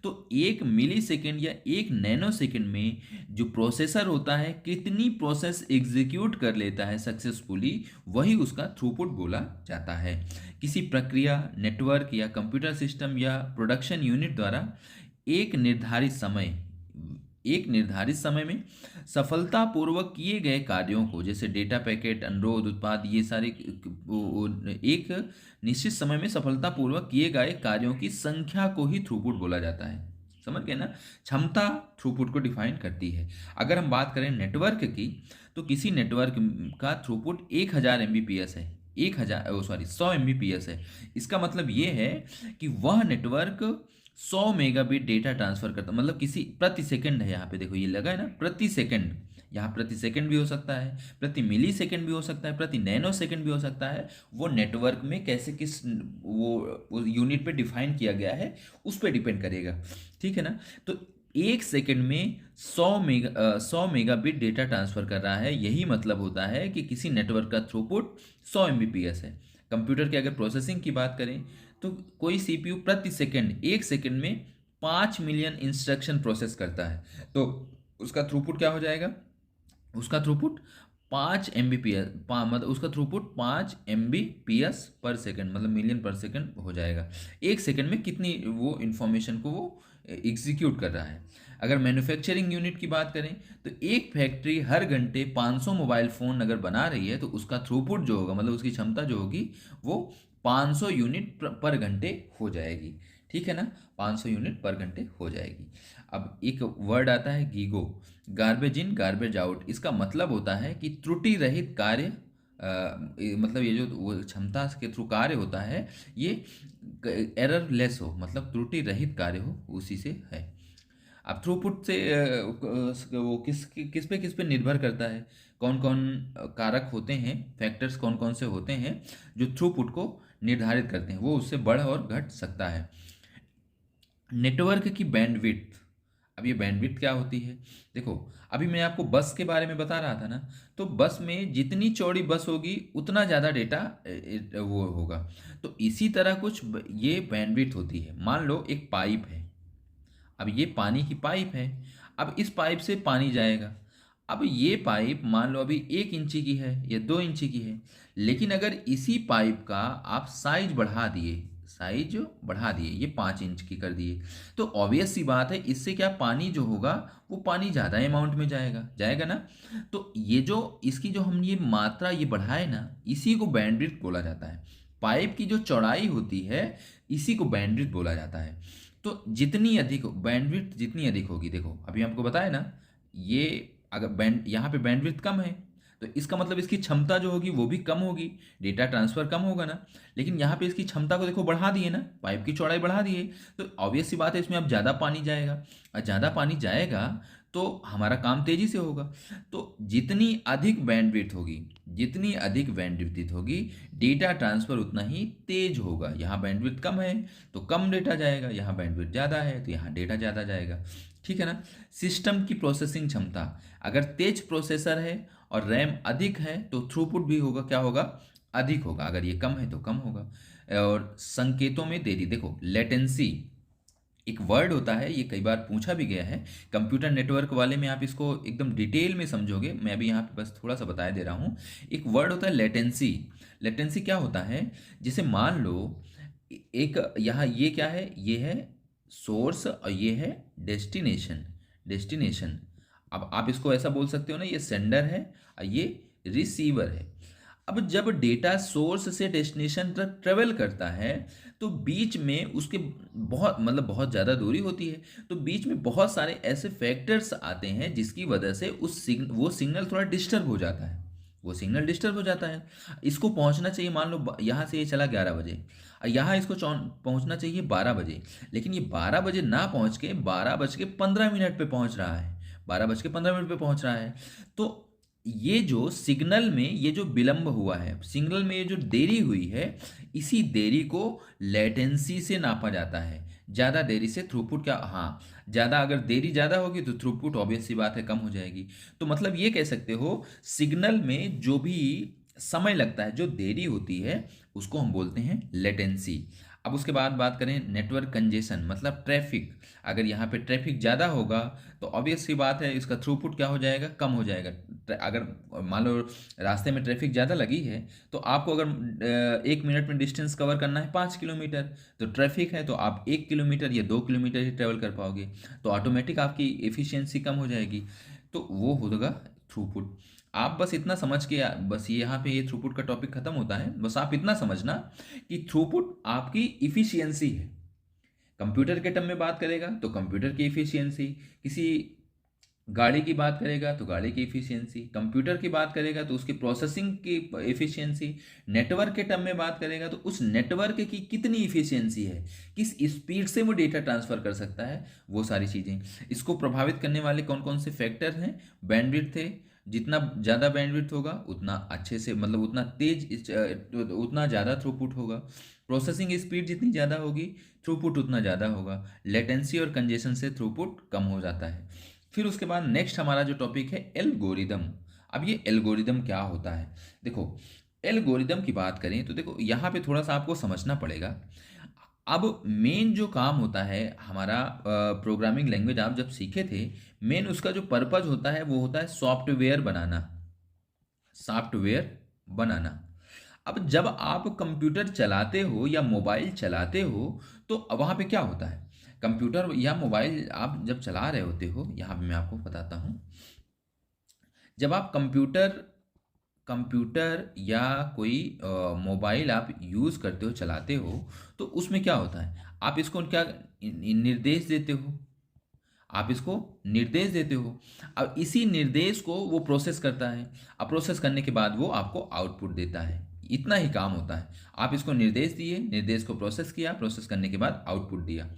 तो एक मिली सेकेंड या एक नैनो सेकेंड में जो प्रोसेसर होता है कितनी प्रोसेस एग्जीक्यूट कर लेता है सक्सेसफुली, वही उसका थ्रूपुट बोला जाता है। किसी प्रक्रिया, नेटवर्क या कंप्यूटर सिस्टम या प्रोडक्शन यूनिट द्वारा एक निर्धारित समय में सफलतापूर्वक किए गए कार्यों को, जैसे डेटा पैकेट, अनुरोध, उत्पाद, ये सारे एक निश्चित समय में सफलतापूर्वक किए गए कार्यों की संख्या को ही थ्रूपुट बोला जाता है। समझ गए ना। क्षमता थ्रूपुट को डिफाइन करती है। अगर हम बात करें नेटवर्क की, तो किसी नेटवर्क का थ्रूपुट 1000 MBPS है, 100 MBPS है। इसका मतलब ये है कि वह नेटवर्क 100 मेगाबिट डेटा ट्रांसफर करता, मतलब किसी प्रति सेकंड है, यहाँ पे देखो ये लगा है ना प्रति सेकंड, यहाँ प्रति सेकंड भी हो सकता है, प्रति मिली सेकंड भी हो सकता है, प्रति नैनो सेकंड भी हो सकता है। वो नेटवर्क में कैसे किस वो यूनिट पे डिफाइन किया गया है उस पर डिपेंड करेगा, ठीक है ना। तो एक सेकंड में 100 मेगाबिट डेटा ट्रांसफर कर रहा है, यही मतलब होता है कि किसी नेटवर्क का थ्रूपुट 100 MBPS है। कंप्यूटर की अगर प्रोसेसिंग की बात करें, तो कोई सीपीयू प्रति सेकंड, एक सेकंड में 5 मिलियन इंस्ट्रक्शन प्रोसेस करता है, तो उसका थ्रूपुट क्या हो जाएगा, उसका थ्रूपुट 5 MBPS, मतलब उसका थ्रूपुट 5 MBPS पर सेकंड, मतलब मिलियन पर सेकंड हो जाएगा। एक सेकंड में कितनी वो इंफॉर्मेशन को वो एग्जीक्यूट कर रहा है। अगर मैन्युफैक्चरिंग यूनिट की बात करें, तो एक फैक्ट्री हर घंटे 500 मोबाइल फ़ोन अगर बना रही है, तो उसका थ्रूपुट जो होगा, मतलब उसकी क्षमता जो होगी, वो 500 यूनिट पर घंटे हो जाएगी, ठीक है ना। 500 यूनिट पर घंटे हो जाएगी। अब एक वर्ड आता है GIGO, garbage in garbage out. इसका मतलब होता है कि त्रुटि रहित कार्य, मतलब ये जो वो क्षमता के थ्रू कार्य होता है, ये एररलेस हो, मतलब त्रुटि रहित कार्य हो, उसी से है। अब थ्रूपुट से वो किस पे निर्भर करता है, कौन कौन कारक होते हैं, फैक्टर्स कौन कौन से होते हैं जो थ्रूपुट को निर्धारित करते हैं, वो उससे बढ़ और घट सकता है। नेटवर्क की बैंडविड्थ। अब ये बैंडविड्थ क्या होती है, देखो अभी मैं आपको बस के बारे में बता रहा था ना, तो बस में जितनी चौड़ी बस होगी उतना ज़्यादा डेटा वो होगा। तो इसी तरह कुछ ये बैंडविड्थ होती है। मान लो एक पाइप है, अब ये पानी की पाइप है, अब इस पाइप से पानी जाएगा। अब ये पाइप मान लो अभी 1 इंची की है या 2 इंची की है, लेकिन अगर इसी पाइप का आप साइज बढ़ा दिए, साइज बढ़ा दिए, ये 5 इंच की कर दिए, तो ऑब्वियस सी बात है, इससे क्या पानी जो होगा वो पानी ज़्यादा अमाउंट में जाएगा, जाएगा ना। तो ये जो इसकी जो हम ये मात्रा ये बढ़ाए ना, इसी को बैंडविड्थ बोला जाता है। पाइप की जो चौड़ाई होती है, इसी को बैंडविड्थ बोला जाता है। तो जितनी अधिक बैंडविड्थ जितनी अधिक होगी, देखो अभी हमको बताया ना, ये अगर बैंड यहाँ पे बैंडविड्थ कम है, तो इसका मतलब इसकी क्षमता जो होगी वो भी कम होगी, डेटा ट्रांसफर कम होगा ना। लेकिन यहाँ पे इसकी क्षमता को देखो बढ़ा दिए ना, पाइप की चौड़ाई बढ़ा दिए, तो ऑब्वियस सी बात है इसमें अब ज़्यादा पानी जाएगा, और ज़्यादा पानी जाएगा तो हमारा काम तेज़ी से होगा। तो जितनी अधिक बैंडविड्थ होगी, जितनी अधिक बैंडविड्थ होगी, डेटा ट्रांसफर उतना ही तेज होगा। यहाँ बैंडविड्थ कम है तो कम डेटा जाएगा, यहाँ बैंडविड्थ ज़्यादा है तो यहाँ डेटा ज़्यादा जाएगा, ठीक है ना। सिस्टम की प्रोसेसिंग क्षमता, अगर तेज प्रोसेसर है और रैम अधिक है तो थ्रूपुट भी होगा, क्या होगा, अधिक होगा। अगर ये कम है तो कम होगा। और संकेतों में देरी, देखो लेटेंसी एक वर्ड होता है, ये कई बार पूछा भी गया है कंप्यूटर नेटवर्क वाले में, आप इसको एकदम डिटेल में समझोगे, मैं अभी यहाँ पे बस थोड़ा सा बता दे रहा हूँ। एक वर्ड होता है लेटेंसी। लेटेंसी क्या होता है, जैसे मान लो एक यहाँ ये क्या है, ये है सोर्स और ये है डेस्टिनेशन, डेस्टिनेशन। अब आप इसको ऐसा बोल सकते हो ना, ये सेंडर है और ये रिसीवर है। अब जब डेटा सोर्स से डेस्टिनेशन तक ट्रेवल करता है, तो बीच में उसके बहुत मतलब बहुत ज़्यादा दूरी होती है, तो बीच में बहुत सारे ऐसे फैक्टर्स आते हैं जिसकी वजह से वो सिग्नल थोड़ा डिस्टर्ब हो जाता है, वो सिग्नल डिस्टर्ब हो जाता है। इसको पहुंचना चाहिए, मान लो यहाँ से ये चला 11 बजे, और यहाँ इसको पहुंचना चाहिए 12 बजे, लेकिन ये 12 बजे ना पहुंच के 12:15 पे पहुंच रहा है, 12:15 पे पहुंच रहा है। तो ये जो सिग्नल में ये जो विलंब हुआ है, सिग्नल में ये जो देरी हुई है, इसी देरी को लेटेंसी से नापा जाता है। ज़्यादा देरी से थ्रूपुट क्या, हाँ ज़्यादा, अगर देरी ज़्यादा होगी तो थ्रूपुट ऑब्वियस सी बात है कम हो जाएगी। तो मतलब ये कह सकते हो, सिग्नल में जो भी समय लगता है, जो देरी होती है, उसको हम बोलते हैं लेटेंसी। अब उसके बाद बात करें नेटवर्क कंजेशन, मतलब ट्रैफिक। अगर यहाँ पे ट्रैफिक ज़्यादा होगा तो ऑब्वियस सी बात है इसका थ्रूपुट क्या हो जाएगा, कम हो जाएगा। अगर मान लो रास्ते में ट्रैफिक ज़्यादा लगी है, तो आपको अगर 1 मिनट में डिस्टेंस कवर करना है 5 किलोमीटर, तो ट्रैफिक है तो आप 1 किलोमीटर या 2 किलोमीटर ही ट्रेवल कर पाओगे, तो ऑटोमेटिक आपकी एफिशिएंसी कम हो जाएगी, तो वो होगा थ्रूपुट। आप बस इतना समझ के, बस ये यहाँ पे ये थ्रूपुट का टॉपिक खत्म होता है। बस आप इतना समझना कि थ्रूपुट आपकी इफिशियंसी है, कंप्यूटर के टर्म में बात करेगा तो कंप्यूटर की इफ़िशियंसी, किसी गाड़ी की बात करेगा तो गाड़ी की इफ़िशियंसी, कंप्यूटर की बात करेगा तो उसकी प्रोसेसिंग की इफ़िशियंसी, नेटवर्क के टर्म में बात करेगा तो उस नेटवर्क की कितनी इफ़िशियंसी है, किस स्पीड से वो डेटा ट्रांसफ़र कर सकता है, वो सारी चीज़ें। इसको प्रभावित करने वाले कौन कौन से फैक्टर हैं? बैंडविड्थ है, जितना ज़्यादा बैंडविड्थ होगा उतना अच्छे से, मतलब उतना तेज, उतना ज़्यादा थ्रूपुट होगा। प्रोसेसिंग स्पीड जितनी ज़्यादा होगी, थ्रूपुट उतना ज़्यादा होगा। लेटेंसी और कंजेशन से थ्रूपुट कम हो जाता है। फिर उसके बाद नेक्स्ट हमारा जो टॉपिक है एल्गोरिदम। अब ये एल्गोरिदम क्या होता है? देखो, एल्गोरिदम की बात करें तो देखो यहाँ पे थोड़ा सा आपको समझना पड़ेगा। अब मेन जो काम होता है हमारा, प्रोग्रामिंग लैंग्वेज आप जब सीखे थे, मेन उसका जो पर्पज होता है वो होता है सॉफ्टवेयर बनाना, सॉफ्टवेयर बनाना। अब जब आप कंप्यूटर चलाते हो या मोबाइल चलाते हो तो वहाँ पे क्या होता है? कंप्यूटर या मोबाइल आप जब चला रहे होते हो, यहाँ पे मैं आपको बताता हूँ। जब आप कंप्यूटर कंप्यूटर या कोई मोबाइल आप यूज़ करते हो, चलाते हो, तो उसमें क्या होता है? आप इसको क्या निर्देश देते हो, आप इसको निर्देश देते हो। अब इसी निर्देश को वो प्रोसेस करता है। अब प्रोसेस करने के बाद वो आपको आउटपुट देता है। इतना ही काम होता है। आप इसको निर्देश दिए, निर्देश को प्रोसेस किया, प्रोसेस करने के बाद आउटपुट दिया।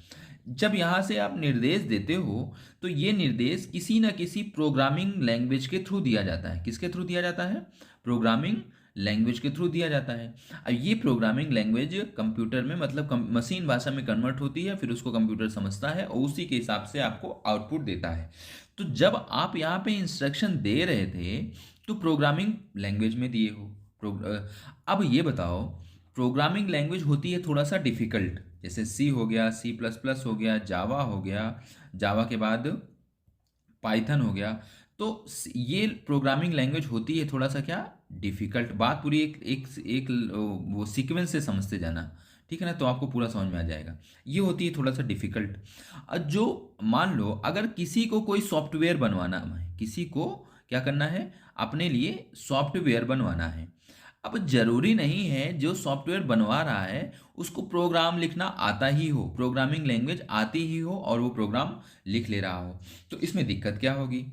जब यहाँ से आप निर्देश देते हो तो ये निर्देश किसी न किसी प्रोग्रामिंग लैंग्वेज के थ्रू दिया जाता है। किसके थ्रू दिया जाता है? प्रोग्रामिंग लैंग्वेज के थ्रू दिया जाता है। अब ये प्रोग्रामिंग लैंग्वेज कंप्यूटर में, मतलब मशीन भाषा में कन्वर्ट होती है, फिर उसको कंप्यूटर समझता है और उसी के हिसाब से आपको आउटपुट देता है। तो जब आप यहाँ पे इंस्ट्रक्शन दे रहे थे तो प्रोग्रामिंग लैंग्वेज में दिए हो। अब ये बताओ, प्रोग्रामिंग लैंग्वेज होती है थोड़ा सा डिफ़िकल्ट, जैसे सी हो गया, सी प्लस प्लस हो गया, जावा हो गया, जावा के बाद पाइथन हो गया। तो ये प्रोग्रामिंग लैंग्वेज होती है थोड़ा सा क्या, डिफ़िकल्ट। बात पूरी एक एक एक वो सीक्वेंस से समझते जाना, ठीक है ना, तो आपको पूरा समझ में आ जाएगा। ये होती है थोड़ा सा डिफ़िकल्ट। जो मान लो अगर किसी को कोई सॉफ्टवेयर बनवाना है, किसी को क्या करना है, अपने लिए सॉफ्टवेयर बनवाना है। अब जरूरी नहीं है जो सॉफ्टवेयर बनवा रहा है उसको प्रोग्राम लिखना आता ही हो, प्रोग्रामिंग लैंग्वेज आती ही हो और वो प्रोग्राम लिख ले रहा हो। तो इसमें दिक्कत क्या होगी?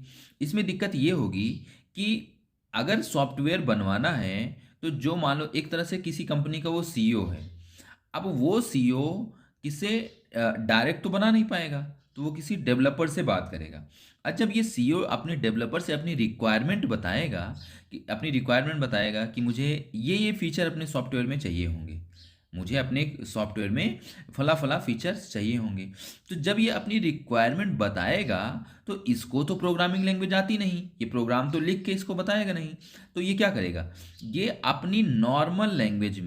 इसमें दिक्कत ये होगी कि अगर सॉफ्टवेयर बनवाना है तो जो मान लो एक तरह से किसी कंपनी का वो सीईओ है। अब वो सीईओ किसे डायरेक्ट तो बना नहीं पाएगा, तो वो किसी डेवलपर से बात करेगा। और जब ये सीईओ अपने डेवलपर से अपनी रिक्वायरमेंट बताएगा, कि मुझे ये फीचर अपने सॉफ्टवेयर में चाहिए होंगे, मुझे अपने सॉफ्टवेयर में फला फला फीचर्स चाहिए होंगे। तो जब ये अपनी रिक्वायरमेंट बताएगा तो इसको तो प्रोग्रामिंग लैंग्वेज आती नहीं, ये प्रोग्राम तो लिख के इसको बताएगा नहीं। तो ये क्या करेगा, ये अपनी नॉर्मल लैंग्वेज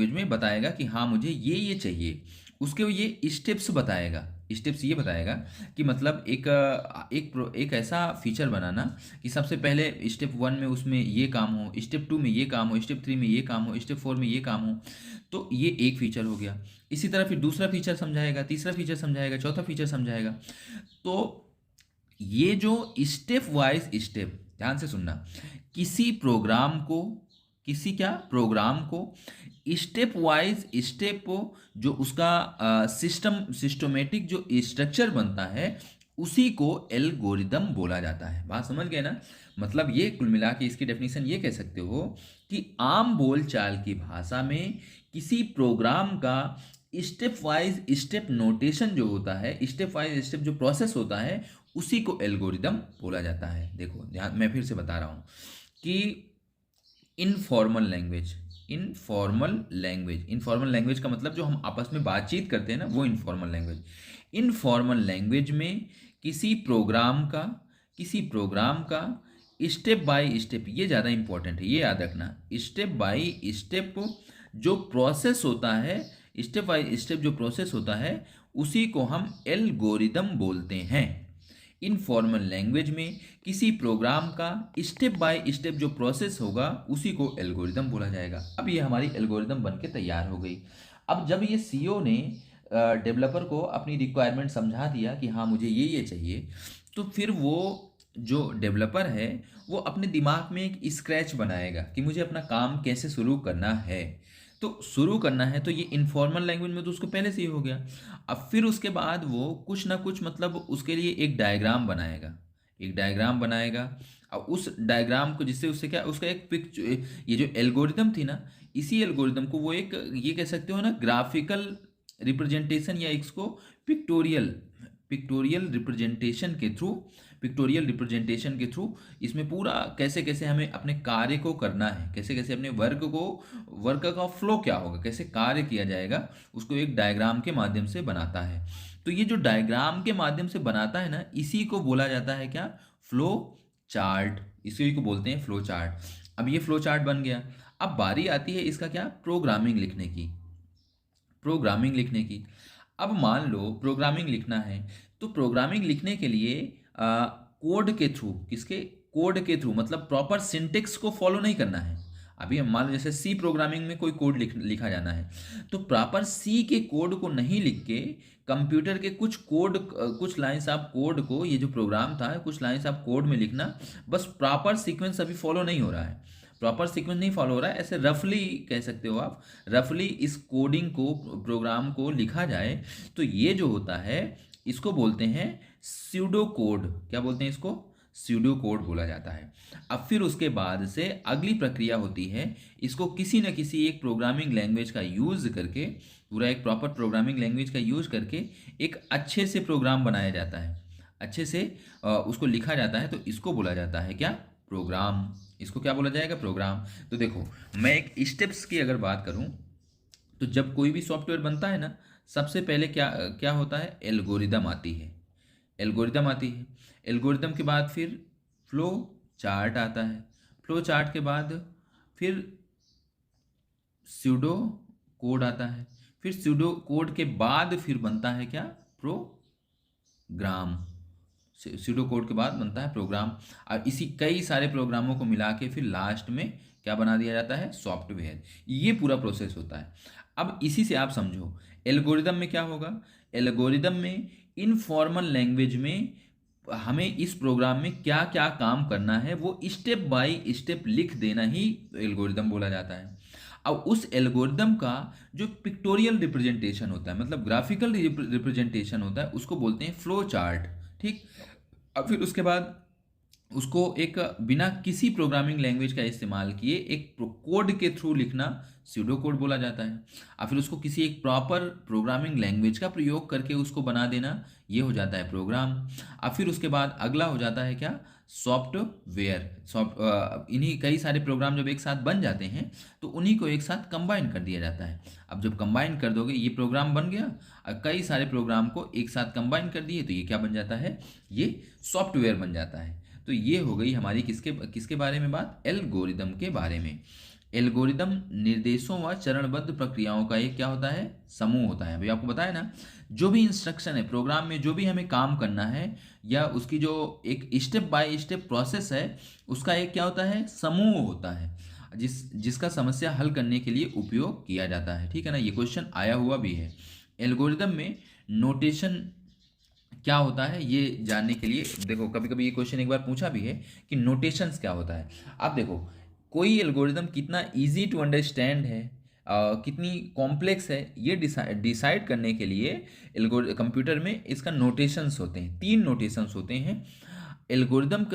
में बताएगा कि हाँ मुझे ये चाहिए। उसके ये स्टेप्स बताएगा, स्टेप्स ये बताएगा कि मतलब एक ऐसा फीचर बनाना कि सबसे पहले स्टेप 1 में उसमें ये काम हो, स्टेप 2 में ये काम हो, स्टेप 3 में ये काम हो, स्टेप 4 में ये काम हो। तो ये एक फीचर हो गया। इसी तरह फिर दूसरा फीचर समझाएगा, तीसरा फीचर समझाएगा, चौथा फीचर समझाएगा। तो ये जो स्टेप वाइज स्टेप, ध्यान से सुनना, किसी प्रोग्राम को किसी क्या प्रोग्राम को स्टेप वाइज स्टेप जो उसका सिस्टमेटिक जो स्ट्रक्चर बनता है उसी को एल्गोरिदम बोला जाता है। बात समझ गए ना? मतलब ये कुल मिला के इसकी डेफिनेशन ये कह सकते हो कि आम बोलचाल की भाषा में किसी प्रोग्राम का स्टेप वाइज स्टेप नोटेशन जो होता है, स्टेप वाइज स्टेप जो प्रोसेस होता है, उसी को एल्गोरिदम बोला जाता है। देखो ध्यान, मैं फिर से बता रहा हूँ कि इनफॉर्मल लैंग्वेज का मतलब जो हम आपस में बातचीत करते हैं ना, वो इनफॉर्मल लैंग्वेज में किसी प्रोग्राम का स्टेप बाय स्टेप, ये ज़्यादा इंपॉर्टेंट है, ये याद रखना, स्टेप बाय स्टेप जो प्रोसेस होता है, स्टेप बाय स्टेप जो प्रोसेस होता है उसी को हम एल्गोरिदम बोलते हैं। इनफॉर्मल लैंग्वेज में किसी प्रोग्राम का स्टेप बाय स्टेप जो प्रोसेस होगा उसी को एल्गोरिदम बोला जाएगा। अब ये हमारी एल्गोरिदम बन के तैयार हो गई। अब जब ये सीईओ ने डेवलपर को अपनी रिक्वायरमेंट समझा दिया कि हाँ मुझे ये चाहिए, तो फिर वो जो डेवलपर है वो अपने दिमाग में एक स्क्रैच बनाएगा कि मुझे अपना काम कैसे शुरू करना है। तो शुरू करना है तो ये इनफॉर्मल लैंग्वेज में तो उसको पहले से ही हो गया। अब फिर उसके बाद वो कुछ ना कुछ मतलब उसके लिए एक डायग्राम बनाएगा, एक डायग्राम बनाएगा। और उस डायग्राम को जिससे उससे क्या उसका एक पिक्चर, ये जो एल्गोरिदम थी ना, इसी एल्गोरिदम को वो एक ये कह सकते हो ना ग्राफिकल रिप्रेजेंटेशन या इसको पिक्टोरियल पिक्टोरियल रिप्रेजेंटेशन के थ्रू पिक्टोरियल रिप्रेजेंटेशन के थ्रू इसमें पूरा कैसे कैसे हमें अपने कार्य को करना है, कैसे कैसे अपने वर्क का फ्लो क्या होगा, कैसे कार्य किया जाएगा, उसको एक डायग्राम के माध्यम से बनाता है। तो ये जो डायग्राम के माध्यम से बनाता है ना, इसी को बोला जाता है क्या, फ्लो चार्ट। इसी को बोलते हैं फ्लो चार्ट। अब ये फ्लो चार्ट बन गया। अब बारी आती है इसका क्या, प्रोग्रामिंग लिखने की। प्रोग्रामिंग लिखने की अब मान लो प्रोग्रामिंग लिखना है, तो प्रोग्रामिंग लिखने के लिए कोड के थ्रू, किसके, कोड के थ्रू, मतलब प्रॉपर सिंटेक्स को फॉलो नहीं करना है। अभी हम मान लो जैसे सी प्रोग्रामिंग में कोई कोड लिखा जाना है, तो प्रॉपर सी के कोड को नहीं लिख के कंप्यूटर के कुछ कोड, कुछ लाइंस आप कोड को, ये जो प्रोग्राम था कुछ लाइंस आप कोड में लिखना, बस प्रॉपर सीक्वेंस अभी फॉलो नहीं हो रहा है, प्रॉपर सीक्वेंस नहीं फॉलो हो रहा है, ऐसे रफली कह सकते हो आप, रफली इस कोडिंग को, प्रोग्राम को लिखा जाए, तो ये जो होता है इसको बोलते हैं स्यूडो कोड। क्या बोलते हैं इसको, स्यूडो कोड बोला जाता है। अब फिर उसके बाद से अगली प्रक्रिया होती है, इसको किसी न किसी एक प्रोग्रामिंग लैंग्वेज का यूज़ करके, पूरा एक प्रॉपर प्रोग्रामिंग लैंग्वेज का यूज़ करके एक अच्छे से प्रोग्राम बनाया जाता है, अच्छे से उसको लिखा जाता है, तो इसको बोला जाता है क्या, प्रोग्राम। इसको क्या बोला जाएगा, प्रोग्राम। तो देखो मैं एक स्टेप्स की अगर बात करूं, तो जब कोई भी सॉफ्टवेयर बनता है ना, सबसे पहले क्या क्या होता है, एल्गोरिदम आती है, एल्गोरिदम आती है। एल्गोरिदम के बाद फिर फ्लो चार्ट आता है, फ्लो चार्ट के बाद फिर स्यूडो कोड आता है, फिर स्यूडो कोड के बाद फिर बनता है क्या, प्रोग्राम। स्यूडो कोड के बाद बनता है प्रोग्राम। और इसी कई सारे प्रोग्रामों को मिला के फिर लास्ट में क्या बना दिया जाता है, सॉफ्टवेयर। ये पूरा प्रोसेस होता है। अब इसी से आप समझो एल्गोरिदम में क्या होगा, एल्गोरिदम में इनफॉर्मल लैंग्वेज में हमें इस प्रोग्राम में क्या क्या काम करना है वो स्टेप बाय स्टेप लिख देना ही एल्गोरिदम बोला जाता है। अब उस एल्गोरिदम का जो पिक्टोरियल रिप्रेजेंटेशन होता है, मतलब ग्राफिकल रिप्रेजेंटेशन होता है, उसको बोलते हैं फ्लो चार्ट। ठीक। अब फिर उसके बाद उसको एक बिना किसी प्रोग्रामिंग लैंग्वेज का इस्तेमाल किए एक कोड के थ्रू लिखना स्यूडो कोड बोला जाता है। और फिर उसको किसी एक प्रॉपर प्रोग्रामिंग लैंग्वेज का प्रयोग करके उसको बना देना, ये हो जाता है प्रोग्राम। और फिर उसके बाद अगला हो जाता है क्या, सॉफ्टवेयर। इन्हीं कई सारे प्रोग्राम जब एक साथ बन जाते हैं तो उन्हीं को एक साथ कंबाइन कर दिया जाता है। अब जब कंबाइन कर दोगे ये प्रोग्राम बन गया, और कई सारे प्रोग्राम को एक साथ कंबाइन कर दिए तो ये क्या बन जाता है, ये सॉफ्टवेयर बन जाता है। तो ये हो गई हमारी किसके किसके बारे में बात, एल्गोरिदम के बारे में। एल्गोरिदम निर्देशों व चरणबद्ध प्रक्रियाओं का एक क्या होता है, समूह होता है। अभी आपको बताया ना, जो भी इंस्ट्रक्शन है प्रोग्राम में, जो भी हमें काम करना है, या उसकी जो एक स्टेप बाय स्टेप प्रोसेस है, उसका एक क्या होता है, समूह होता है, जिसका समस्या हल करने के लिए उपयोग किया जाता है। ठीक है ना, ये क्वेश्चन आया हुआ भी है। एल्गोरिदम में नोटेशन क्या होता है ये जानने के लिए देखो, कभी कभी ये क्वेश्चन एक बार पूछा भी है कि नोटेशंस क्या होता है। आप देखो कोई एल्गोरिदम कितना इजी टू अंडरस्टैंड है, कितनी कॉम्प्लेक्स है, ये डिसाइड करने के लिए कंप्यूटर में इसका नोटेशंस होते हैं, 3 नोटेशंस होते हैं। एल्गोरिदम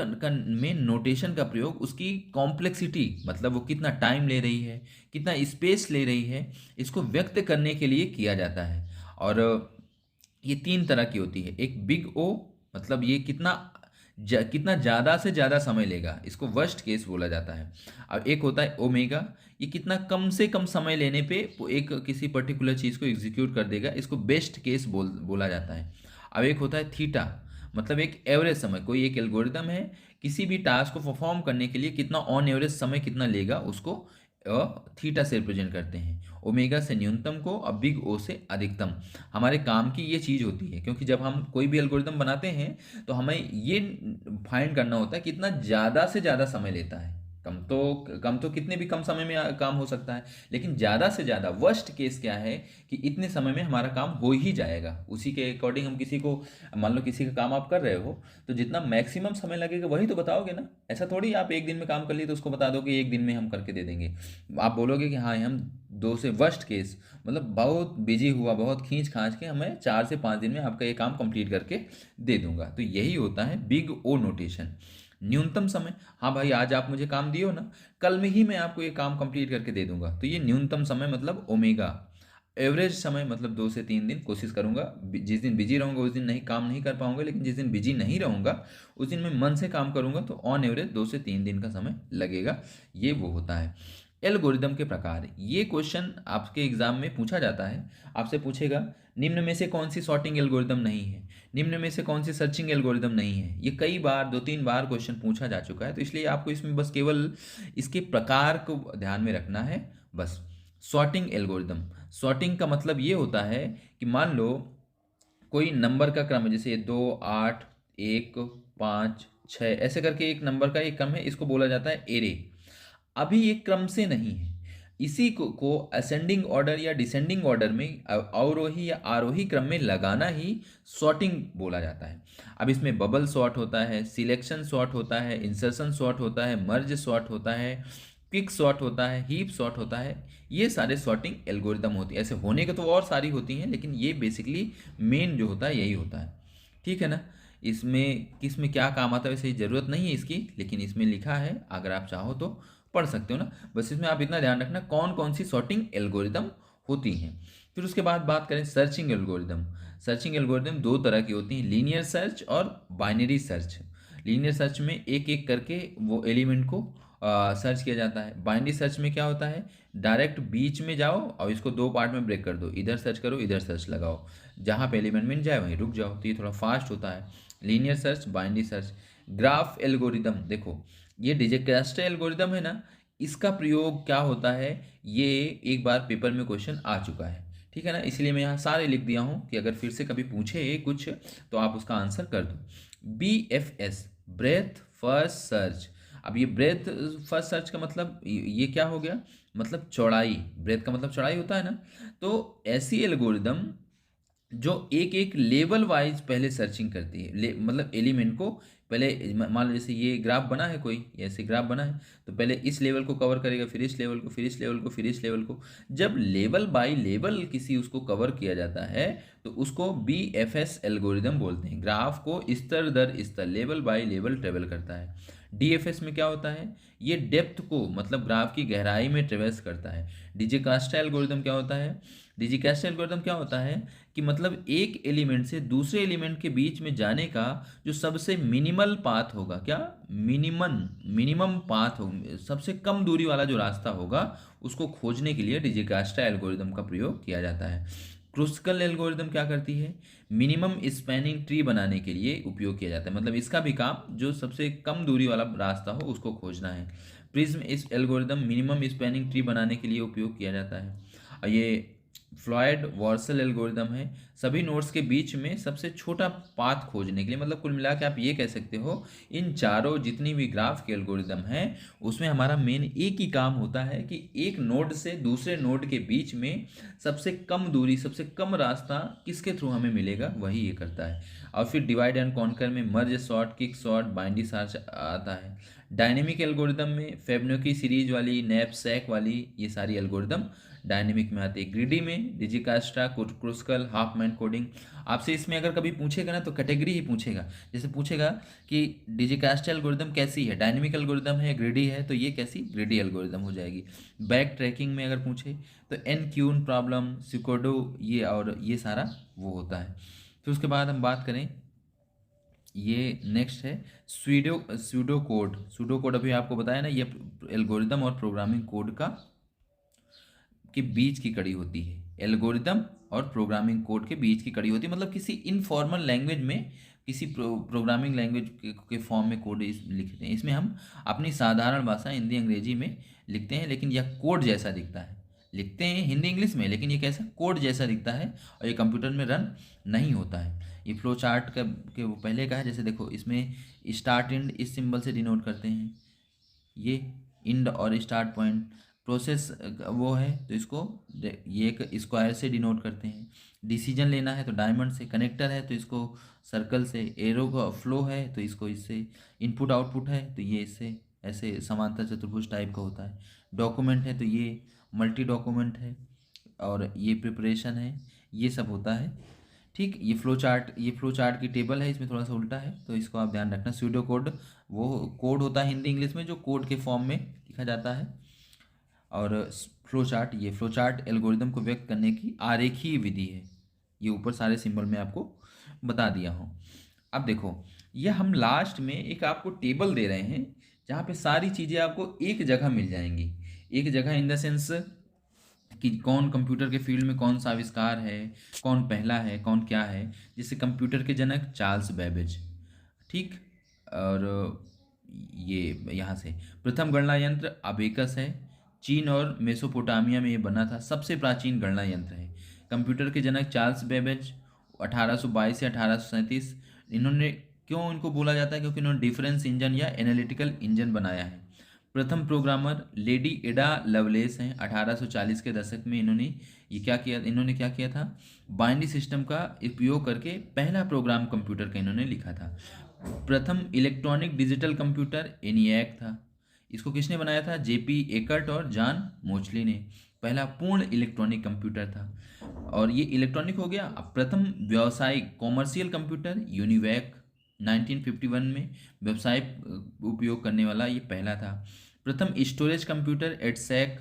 में नोटेशन का प्रयोग उसकी कॉम्प्लेक्सिटी, मतलब वो कितना टाइम ले रही है, कितना स्पेस ले रही है, इसको व्यक्त करने के लिए किया जाता है। और ये 3 तरह की होती है। एक बिग ओ, मतलब ये कितना ज़्यादा से ज़्यादा समय लेगा, इसको वर्स्ट केस बोला जाता है। और एक होता है ओमेगा, ये कितना कम से कम समय लेने पे वो एक किसी पर्टिकुलर चीज़ को एग्जीक्यूट कर देगा, इसको बेस्ट केस बोला जाता है। अब एक होता है थीटा, मतलब एक एवरेज समय, कोई एक एल्गोरिदम है किसी भी टास्क को परफॉर्म करने के लिए कितना ऑन एवरेज समय कितना लेगा, उसको थीटा से रिप्रेजेंट करते हैं। ओमेगा से न्यूनतम को और बिग ओ से अधिकतम। हमारे काम की ये चीज़ होती है, क्योंकि जब हम कोई भी एल्गोरिदम बनाते हैं तो हमें ये फाइंड करना होता है कितना ज़्यादा से ज़्यादा समय लेता है, कम तो कितने भी कम समय में काम हो सकता है, लेकिन ज़्यादा से ज़्यादा वर्स्ट केस क्या है कि इतने समय में हमारा काम हो ही जाएगा। उसी के अकॉर्डिंग हम किसी को, मान लो किसी का काम आप कर रहे हो, तो जितना मैक्सिमम समय लगेगा वही तो बताओगे ना। ऐसा थोड़ी आप एक दिन में काम कर लिए तो उसको बता दो कि एक दिन में हम करके दे देंगे। आप बोलोगे कि हाँ हम दो से वर्स्ट केस, मतलब बहुत बिजी हुआ, बहुत खींच खांच के हमें 4 से 5 दिन में आपका ये काम कंप्लीट करके दे दूंगा। तो यही होता है बिग ओ नोटेशन, न्यूनतम समय। हाँ भाई आज आप मुझे काम दियो ना, कल में ही मैं आपको ये काम कंप्लीट करके दे दूंगा। तो ये न्यूनतम समय मतलब ओमेगा। एवरेज समय मतलब 2 से 3 दिन कोशिश करूंगा। जिस दिन बिजी रहूंगा उस दिन नहीं काम नहीं कर पाऊंगा, लेकिन जिस दिन बिजी नहीं रहूंगा उस दिन मैं मन से काम करूंगा, तो ऑन एवरेज 2 से 3 दिन का समय लगेगा। ये वो होता है। एल्गोरिदम के प्रकार, ये क्वेश्चन आपके एग्जाम में पूछा जाता है। आपसे पूछेगा निम्न में से कौन सी सॉर्टिंग एल्गोरिदम नहीं है, निम्न में से कौन सी सर्चिंग एल्गोरिदम नहीं है। ये कई बार 2-3 बार क्वेश्चन पूछा जा चुका है, तो इसलिए आपको इसमें बस केवल इसके प्रकार को ध्यान में रखना है बस। सॉर्टिंग एल्गोरिदम, सॉर्टिंग का मतलब ये होता है कि मान लो कोई नंबर का क्रम है, जैसे 2, 8, 1, 5, 6 ऐसे करके एक नंबर का एक क्रम है, इसको बोला जाता है एरे। अभी ये क्रम से नहीं है, इसी को असेंडिंग ऑर्डर या डिसेंडिंग ऑर्डर में अवरोही या आरोही क्रम में लगाना ही सॉर्टिंग बोला जाता है। अब इसमें बबल सॉर्ट होता है, सिलेक्शन सॉर्ट होता है, इंसर्शन सॉर्ट होता है, मर्ज सॉर्ट होता है, क्विक सॉर्ट होता है, हीप सॉर्ट होता है। ये सारे सॉर्टिंग एल्गोरिदम होती है। ऐसे होने के तो और सारी होती हैं, लेकिन ये बेसिकली मेन जो होता है यही होता है। ठीक है ना। इसमें किस में क्या काम आता है वैसे ज़रूरत नहीं है इसकी, लेकिन इसमें लिखा है, अगर आप चाहो तो पढ़ सकते हो ना। बस इसमें आप इतना ध्यान रखना कौन कौन सी सॉर्टिंग एल्गोरिदम होती हैं। फिर उसके बाद बात करें सर्चिंग एल्गोरिदम। सर्चिंग एल्गोरिदम दो तरह की होती हैं, लीनियर सर्च और बाइनरी सर्च। लीनियर सर्च में एक एक करके वो एलिमेंट को सर्च किया जाता है। बाइनरी सर्च में क्या होता है, डायरेक्ट बीच में जाओ और इसको दो पार्ट में ब्रेक कर दो, इधर सर्च करो इधर सर्च लगाओ, जहाँ पे एलिमेंट मिल जाए वहीं रुक जाओ। तो ये थोड़ा फास्ट होता है, linear search, binary search. Graph algorithm, देखो ये डिजक्रास्टर एल्गोरिदम है ना, इसका प्रयोग क्या होता है, ये एक बार पेपर में क्वेश्चन आ चुका है। ठीक है ना, इसलिए मैं यहाँ सारे लिख दिया हूँ कि अगर फिर से कभी पूछे कुछ तो आप उसका आंसर कर दो। BFS, breath first search. अब ये ब्रेथ फर्स्ट सर्च का मतलब ये क्या हो गया, मतलब चौड़ाई। ब्रेथ का मतलब चौड़ाई होता है ना। तो ऐसी एल्गोरिदम जो एक एक लेवल वाइज पहले सर्चिंग करती है, मतलब एलिमेंट को पहले मान लो जैसे ये ग्राफ बना है, कोई ऐसे ग्राफ बना है, तो पहले इस लेवल को कवर करेगा, फिर इस लेवल को, फिर इस लेवल को, फिर इस लेवल को। जब लेवल बाय लेवल किसी उसको कवर किया जाता है तो उसको BFS एल्गोरिदम बोलते हैं। ग्राफ को स्तर दर स्तर, लेवल बाय लेवल ट्रेवल करता है। DFS में क्या होता है, ये डेप्थ को मतलब ग्राफ की गहराई में ट्रेवल्स करता है। डिजिकास्टा एल्गोरिदम क्या होता है, डिजिकास्टा एल्गोरिदम क्या होता है कि मतलब एक एलिमेंट से दूसरे एलिमेंट के बीच में जाने का जो सबसे मिनिमल पाथ होगा, क्या मिनिमम पाथ हो, सबसे कम दूरी वाला जो रास्ता होगा उसको खोजने के लिए डिजिकास्टा एल्गोरिदम का प्रयोग किया जाता है। क्रुस्कल एल्गोरिदम क्या करती है, मिनिमम स्पैनिंग ट्री बनाने के लिए उपयोग किया जाता है। मतलब इसका भी काम जो सबसे कम दूरी वाला रास्ता हो उसको खोजना है। प्रिज्म इस एल्गोरिदम मिनिमम स्पैनिंग ट्री बनाने के लिए उपयोग किया जाता है। और ये फ्लॉयड वॉर्सल एल्गोरिदम है, सभी नोड्स के बीच में सबसे छोटा पाथ खोजने के लिए। मतलब कुल मिला के आप ये कह सकते हो इन चारों जितनी भी ग्राफ के एल्गोरिदम हैं उसमें हमारा मेन एक ही काम होता है कि एक नोड से दूसरे नोड के बीच में सबसे कम दूरी, सबसे कम रास्ता किसके थ्रू हमें मिलेगा वही ये करता है। और फिर डिवाइड एंड कॉन्कर में merge sort, kick sort, binary search आता है। डायनेमिक एल्गोरिदम में फेबनोकी सीरीज वाली, नैपसैक वाली, ये सारी एल्गोरिदम डायनेमिक में आती है। ग्रिडी में डिजिकास्ट्रा, क्रुस्कल, हाफमैन कोडिंग। आपसे इसमें अगर कभी पूछेगा ना तो कैटेगरी ही पूछेगा। जैसे पूछेगा कि डिजिकास्ट्रा एल्गोरिदम कैसी है, डायनेमिक एल्गोरिदम है, ग्रिडी है, तो ये कैसी, ग्रिडी एल्गोरिदम हो जाएगी। बैक ट्रैकिंग में अगर पूछे तो एनक्यून प्रॉब्लम, सिकोडो, ये और ये सारा वो होता है। फिर उसके बाद हम बात करें, ये नेक्स्ट है सूडो कोड। सूडो कोड अभी आपको बताया ना, ये एल्गोरिदम और प्रोग्रामिंग कोड का के बीच की कड़ी होती है। एल्गोरिदम और प्रोग्रामिंग कोड के बीच की कड़ी होती है, मतलब किसी इनफॉर्मल लैंग्वेज में, किसी प्रोग्रामिंग लैंग्वेज के फॉर्म में कोड लिखते हैं। इसमें हम अपनी साधारण भाषा हिंदी अंग्रेजी में लिखते हैं, लेकिन यह कोड जैसा दिखता है। लिखते हैं हिंदी इंग्लिश में, लेकिन ये कैसा कोड जैसा दिखता है और ये कंप्यूटर में रन नहीं होता है। ये फ्लो चार्ट का के वो पहले का है, जैसे देखो इसमें स्टार्ट एंड इस सिंबल से डिनोट करते हैं, ये इंड और स्टार्ट पॉइंट। प्रोसेस वो है तो इसको ये एक स्क्वायर से डिनोट करते हैं। डिसीजन लेना है तो डायमंड से। कनेक्टर है तो इसको सर्कल से। एरो का फ्लो है तो इसको इससे। इनपुट आउटपुट है तो ये इससे ऐसे समांतर चतुर्भुज टाइप का होता है। डॉक्यूमेंट है तो ये मल्टी डॉक्यूमेंट है। और ये प्रिपरेशन है, ये सब होता है। ठीक, ये फ्लो चार्ट की टेबल है, इसमें थोड़ा सा उल्टा है तो इसको आप ध्यान रखना। स्यूडो कोड वो कोड होता है हिंदी इंग्लिश में जो कोड के फॉर्म में लिखा जाता है। और फ्लो चार्ट, ये फ्लो चार्ट एल्गोरिदम को व्यक्त करने की आरेखीय विधि है। ये ऊपर सारे सिंबल मैं आपको बता दिया हूँ। अब देखो, ये हम लास्ट में एक आपको टेबल दे रहे हैं जहाँ पे सारी चीज़ें आपको एक जगह मिल जाएंगी। एक जगह इन द सेंस कि कौन कंप्यूटर के फील्ड में कौन सा आविष्कार है, कौन पहला है, कौन क्या है। जैसे कंप्यूटर के जनक चार्ल्स बेबेज। ठीक। और ये यहाँ से प्रथम गणना यंत्र अबेकस है। चीन और मेसोपोटामिया में ये बना था, सबसे प्राचीन गणना यंत्र है। कंप्यूटर के जनक चार्ल्स बेबेज 1822 से 1837। इन्होंने, क्यों इनको बोला जाता है, क्योंकि इन्होंने डिफरेंस इंजन या एनालिटिकल इंजन बनाया है। प्रथम प्रोग्रामर लेडी एडा लवलेस हैं। 1840 के दशक में इन्होंने क्या किया था, बाइनरी सिस्टम का उपयोग करके पहला प्रोग्राम कंप्यूटर का इन्होंने लिखा था। प्रथम इलेक्ट्रॉनिक डिजिटल कंप्यूटर ENIAC था। इसको किसने बनाया था, JP एकर्ट और जॉन मोचली ने। पहला पूर्ण इलेक्ट्रॉनिक कंप्यूटर था। और ये इलेक्ट्रॉनिक हो गया। अब प्रथम व्यावसायिक कॉमर्शियल कंप्यूटर यूनिवैक 1951 में व्यावसायिक उपयोग करने वाला ये पहला था। प्रथम स्टोरेज कंप्यूटर एडसैक,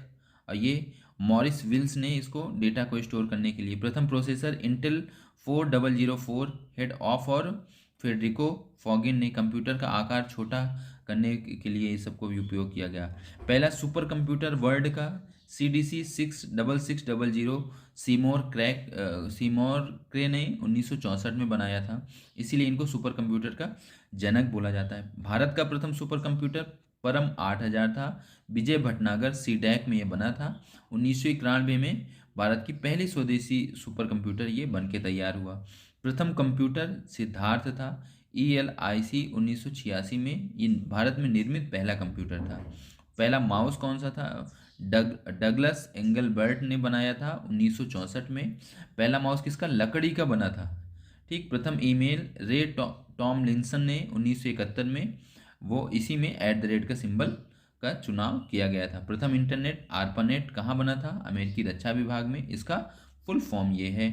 और ये मॉरिस विल्स ने इसको डेटा को स्टोर करने के लिए। प्रथम प्रोसेसर इंटेल 4004 हेड ऑफ और फेडरिको फॉगिन ने कंप्यूटर का आकार छोटा करने के लिए इस सबको भी उपयोग किया गया। पहला सुपर कंप्यूटर वर्ल्ड का CDC 66600 सीमोर क्रे ने 1964 में बनाया था, इसीलिए इनको सुपर कंप्यूटर का जनक बोला जाता है। भारत का प्रथम सुपर कंप्यूटर परम 8000 था। विजय भटनागर CDAC में ये बना था। 1991 में भारत की पहली स्वदेशी सुपर कंप्यूटर ये बन के तैयार हुआ। प्रथम कंप्यूटर सिद्धार्थ था। ELIC 1986 में ये भारत में निर्मित पहला कंप्यूटर था। पहला माउस कौन सा था, डगलस एंगलबर्ट ने बनाया था 1964 में। पहला माउस किसका, लकड़ी का बना था। ठीक। प्रथम ईमेल रे टॉमलिंसन ने 1971 में, वो इसी में @ का सिंबल का चुनाव किया गया था। प्रथम इंटरनेट ARPANET कहाँ बना था, अमेरिकी रक्षा विभाग में। इसका फुल फॉर्म ये है।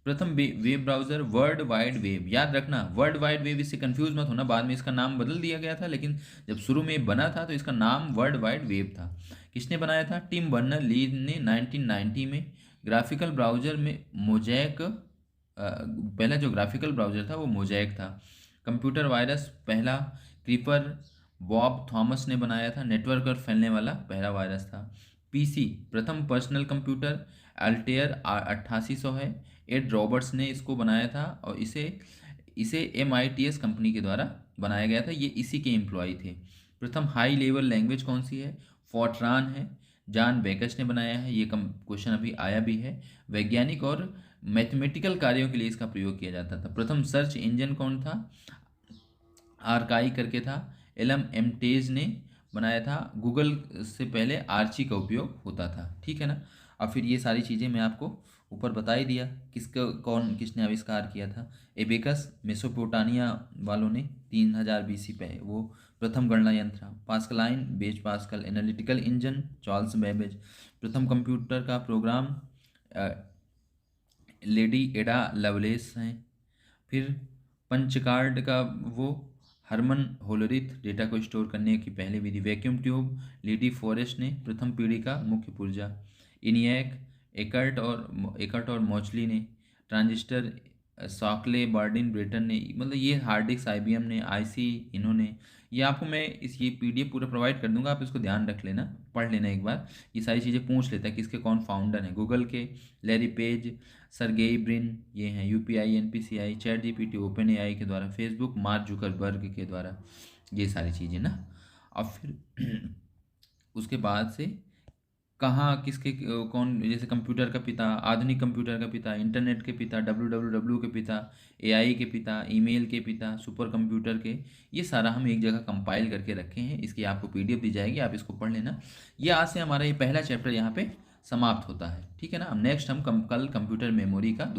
प्रथम web browser world wide web, याद रखना वर्ल्ड वाइड वेब, इससे कंफ्यूज मत होना, बाद में इसका नाम बदल दिया गया था, लेकिन जब शुरू में बना था तो इसका नाम वर्ल्ड वाइड वेब था। किसने बनाया था, टिम बर्नर ली ने 1990 में। ग्राफिकल ब्राउज़र में मोजैक, पहला जो ग्राफिकल ब्राउज़र था वो मोजैक था। कंप्यूटर वायरस पहला क्रीपर बॉब थॉमस ने बनाया था। नेटवर्क और फैलने वाला पहला वायरस था। PC प्रथम पर्सनल कंप्यूटर अल्टेयर 8800 है। एड रॉबर्ट्स ने इसको बनाया था और इसे इसे MITS कंपनी के द्वारा बनाया गया था, ये इसी के एम्प्लॉय थे। प्रथम हाई लेवल लैंग्वेज कौन सी है, फॉर्ट्रान है। जॉन बेकस ने बनाया है, ये क्वेश्चन अभी आया भी है। वैज्ञानिक और मैथमेटिकल कार्यों के लिए इसका प्रयोग किया जाता था। प्रथम सर्च इंजन कौन था, आर्काई करके था। एलम एमटेज ने बनाया था। गूगल से पहले आर्ची का उपयोग होता था। ठीक है ना। और फिर ये सारी चीज़ें मैं आपको ऊपर बता ही दिया किसने आविष्कार किया था। एबेकस मेसोपोटामिया वालों ने 3000 BC पे वो प्रथम गणना यंत्र। Pascaline Blaise Pascal analytical engine Charles Babbage. प्रथम कंप्यूटर का प्रोग्राम लेडी एडा लवलेस हैं। फिर पंचकार्ड का वो हरमन होलरिथ, डेटा को स्टोर करने की पहली विधि। वैक्यूम ट्यूब लेडी फॉरेस्ट ने प्रथम पीढ़ी का मुख्य पुर्जा। ENIAC एकर्ट और मोचली ने। ट्रांजिस्टर सॉकले बार्डिन ब्रेटन ने, मतलब ये हार्ड डिस्क IBM ने। IC इन्होंने। ये आपको मैं ये PDF पूरा प्रोवाइड कर दूंगा, आप इसको ध्यान रख लेना, पढ़ लेना एक बार। ये सारी चीज़ें पूछ लेता है कि इसके कौन फाउंडर हैं। गूगल के लैरी पेज, सर्गेई ब्रिन, ये हैं। UPI NPCI ChatGPT OpenAI के द्वारा। फेसबुक मार्क जुकरबर्ग के द्वारा। ये सारी चीज़ें ना। और फिर उसके बाद से कहाँ किसके कौन, जैसे कंप्यूटर का पिता, आधुनिक कंप्यूटर का पिता, इंटरनेट के पिता, डब्ल्यू के पिता, एआई के पिता, ईमेल के पिता, सुपर कंप्यूटर के, ये सारा हम एक जगह कंपाइल करके रखे हैं। इसकी आपको पीडीएफ दी जाएगी, आप इसको पढ़ लेना। ये आज से हमारा ये पहला चैप्टर यहाँ पे समाप्त होता है, ठीक है ना। अब नेक्स्ट हम कल कंप्यूटर मेमोरी का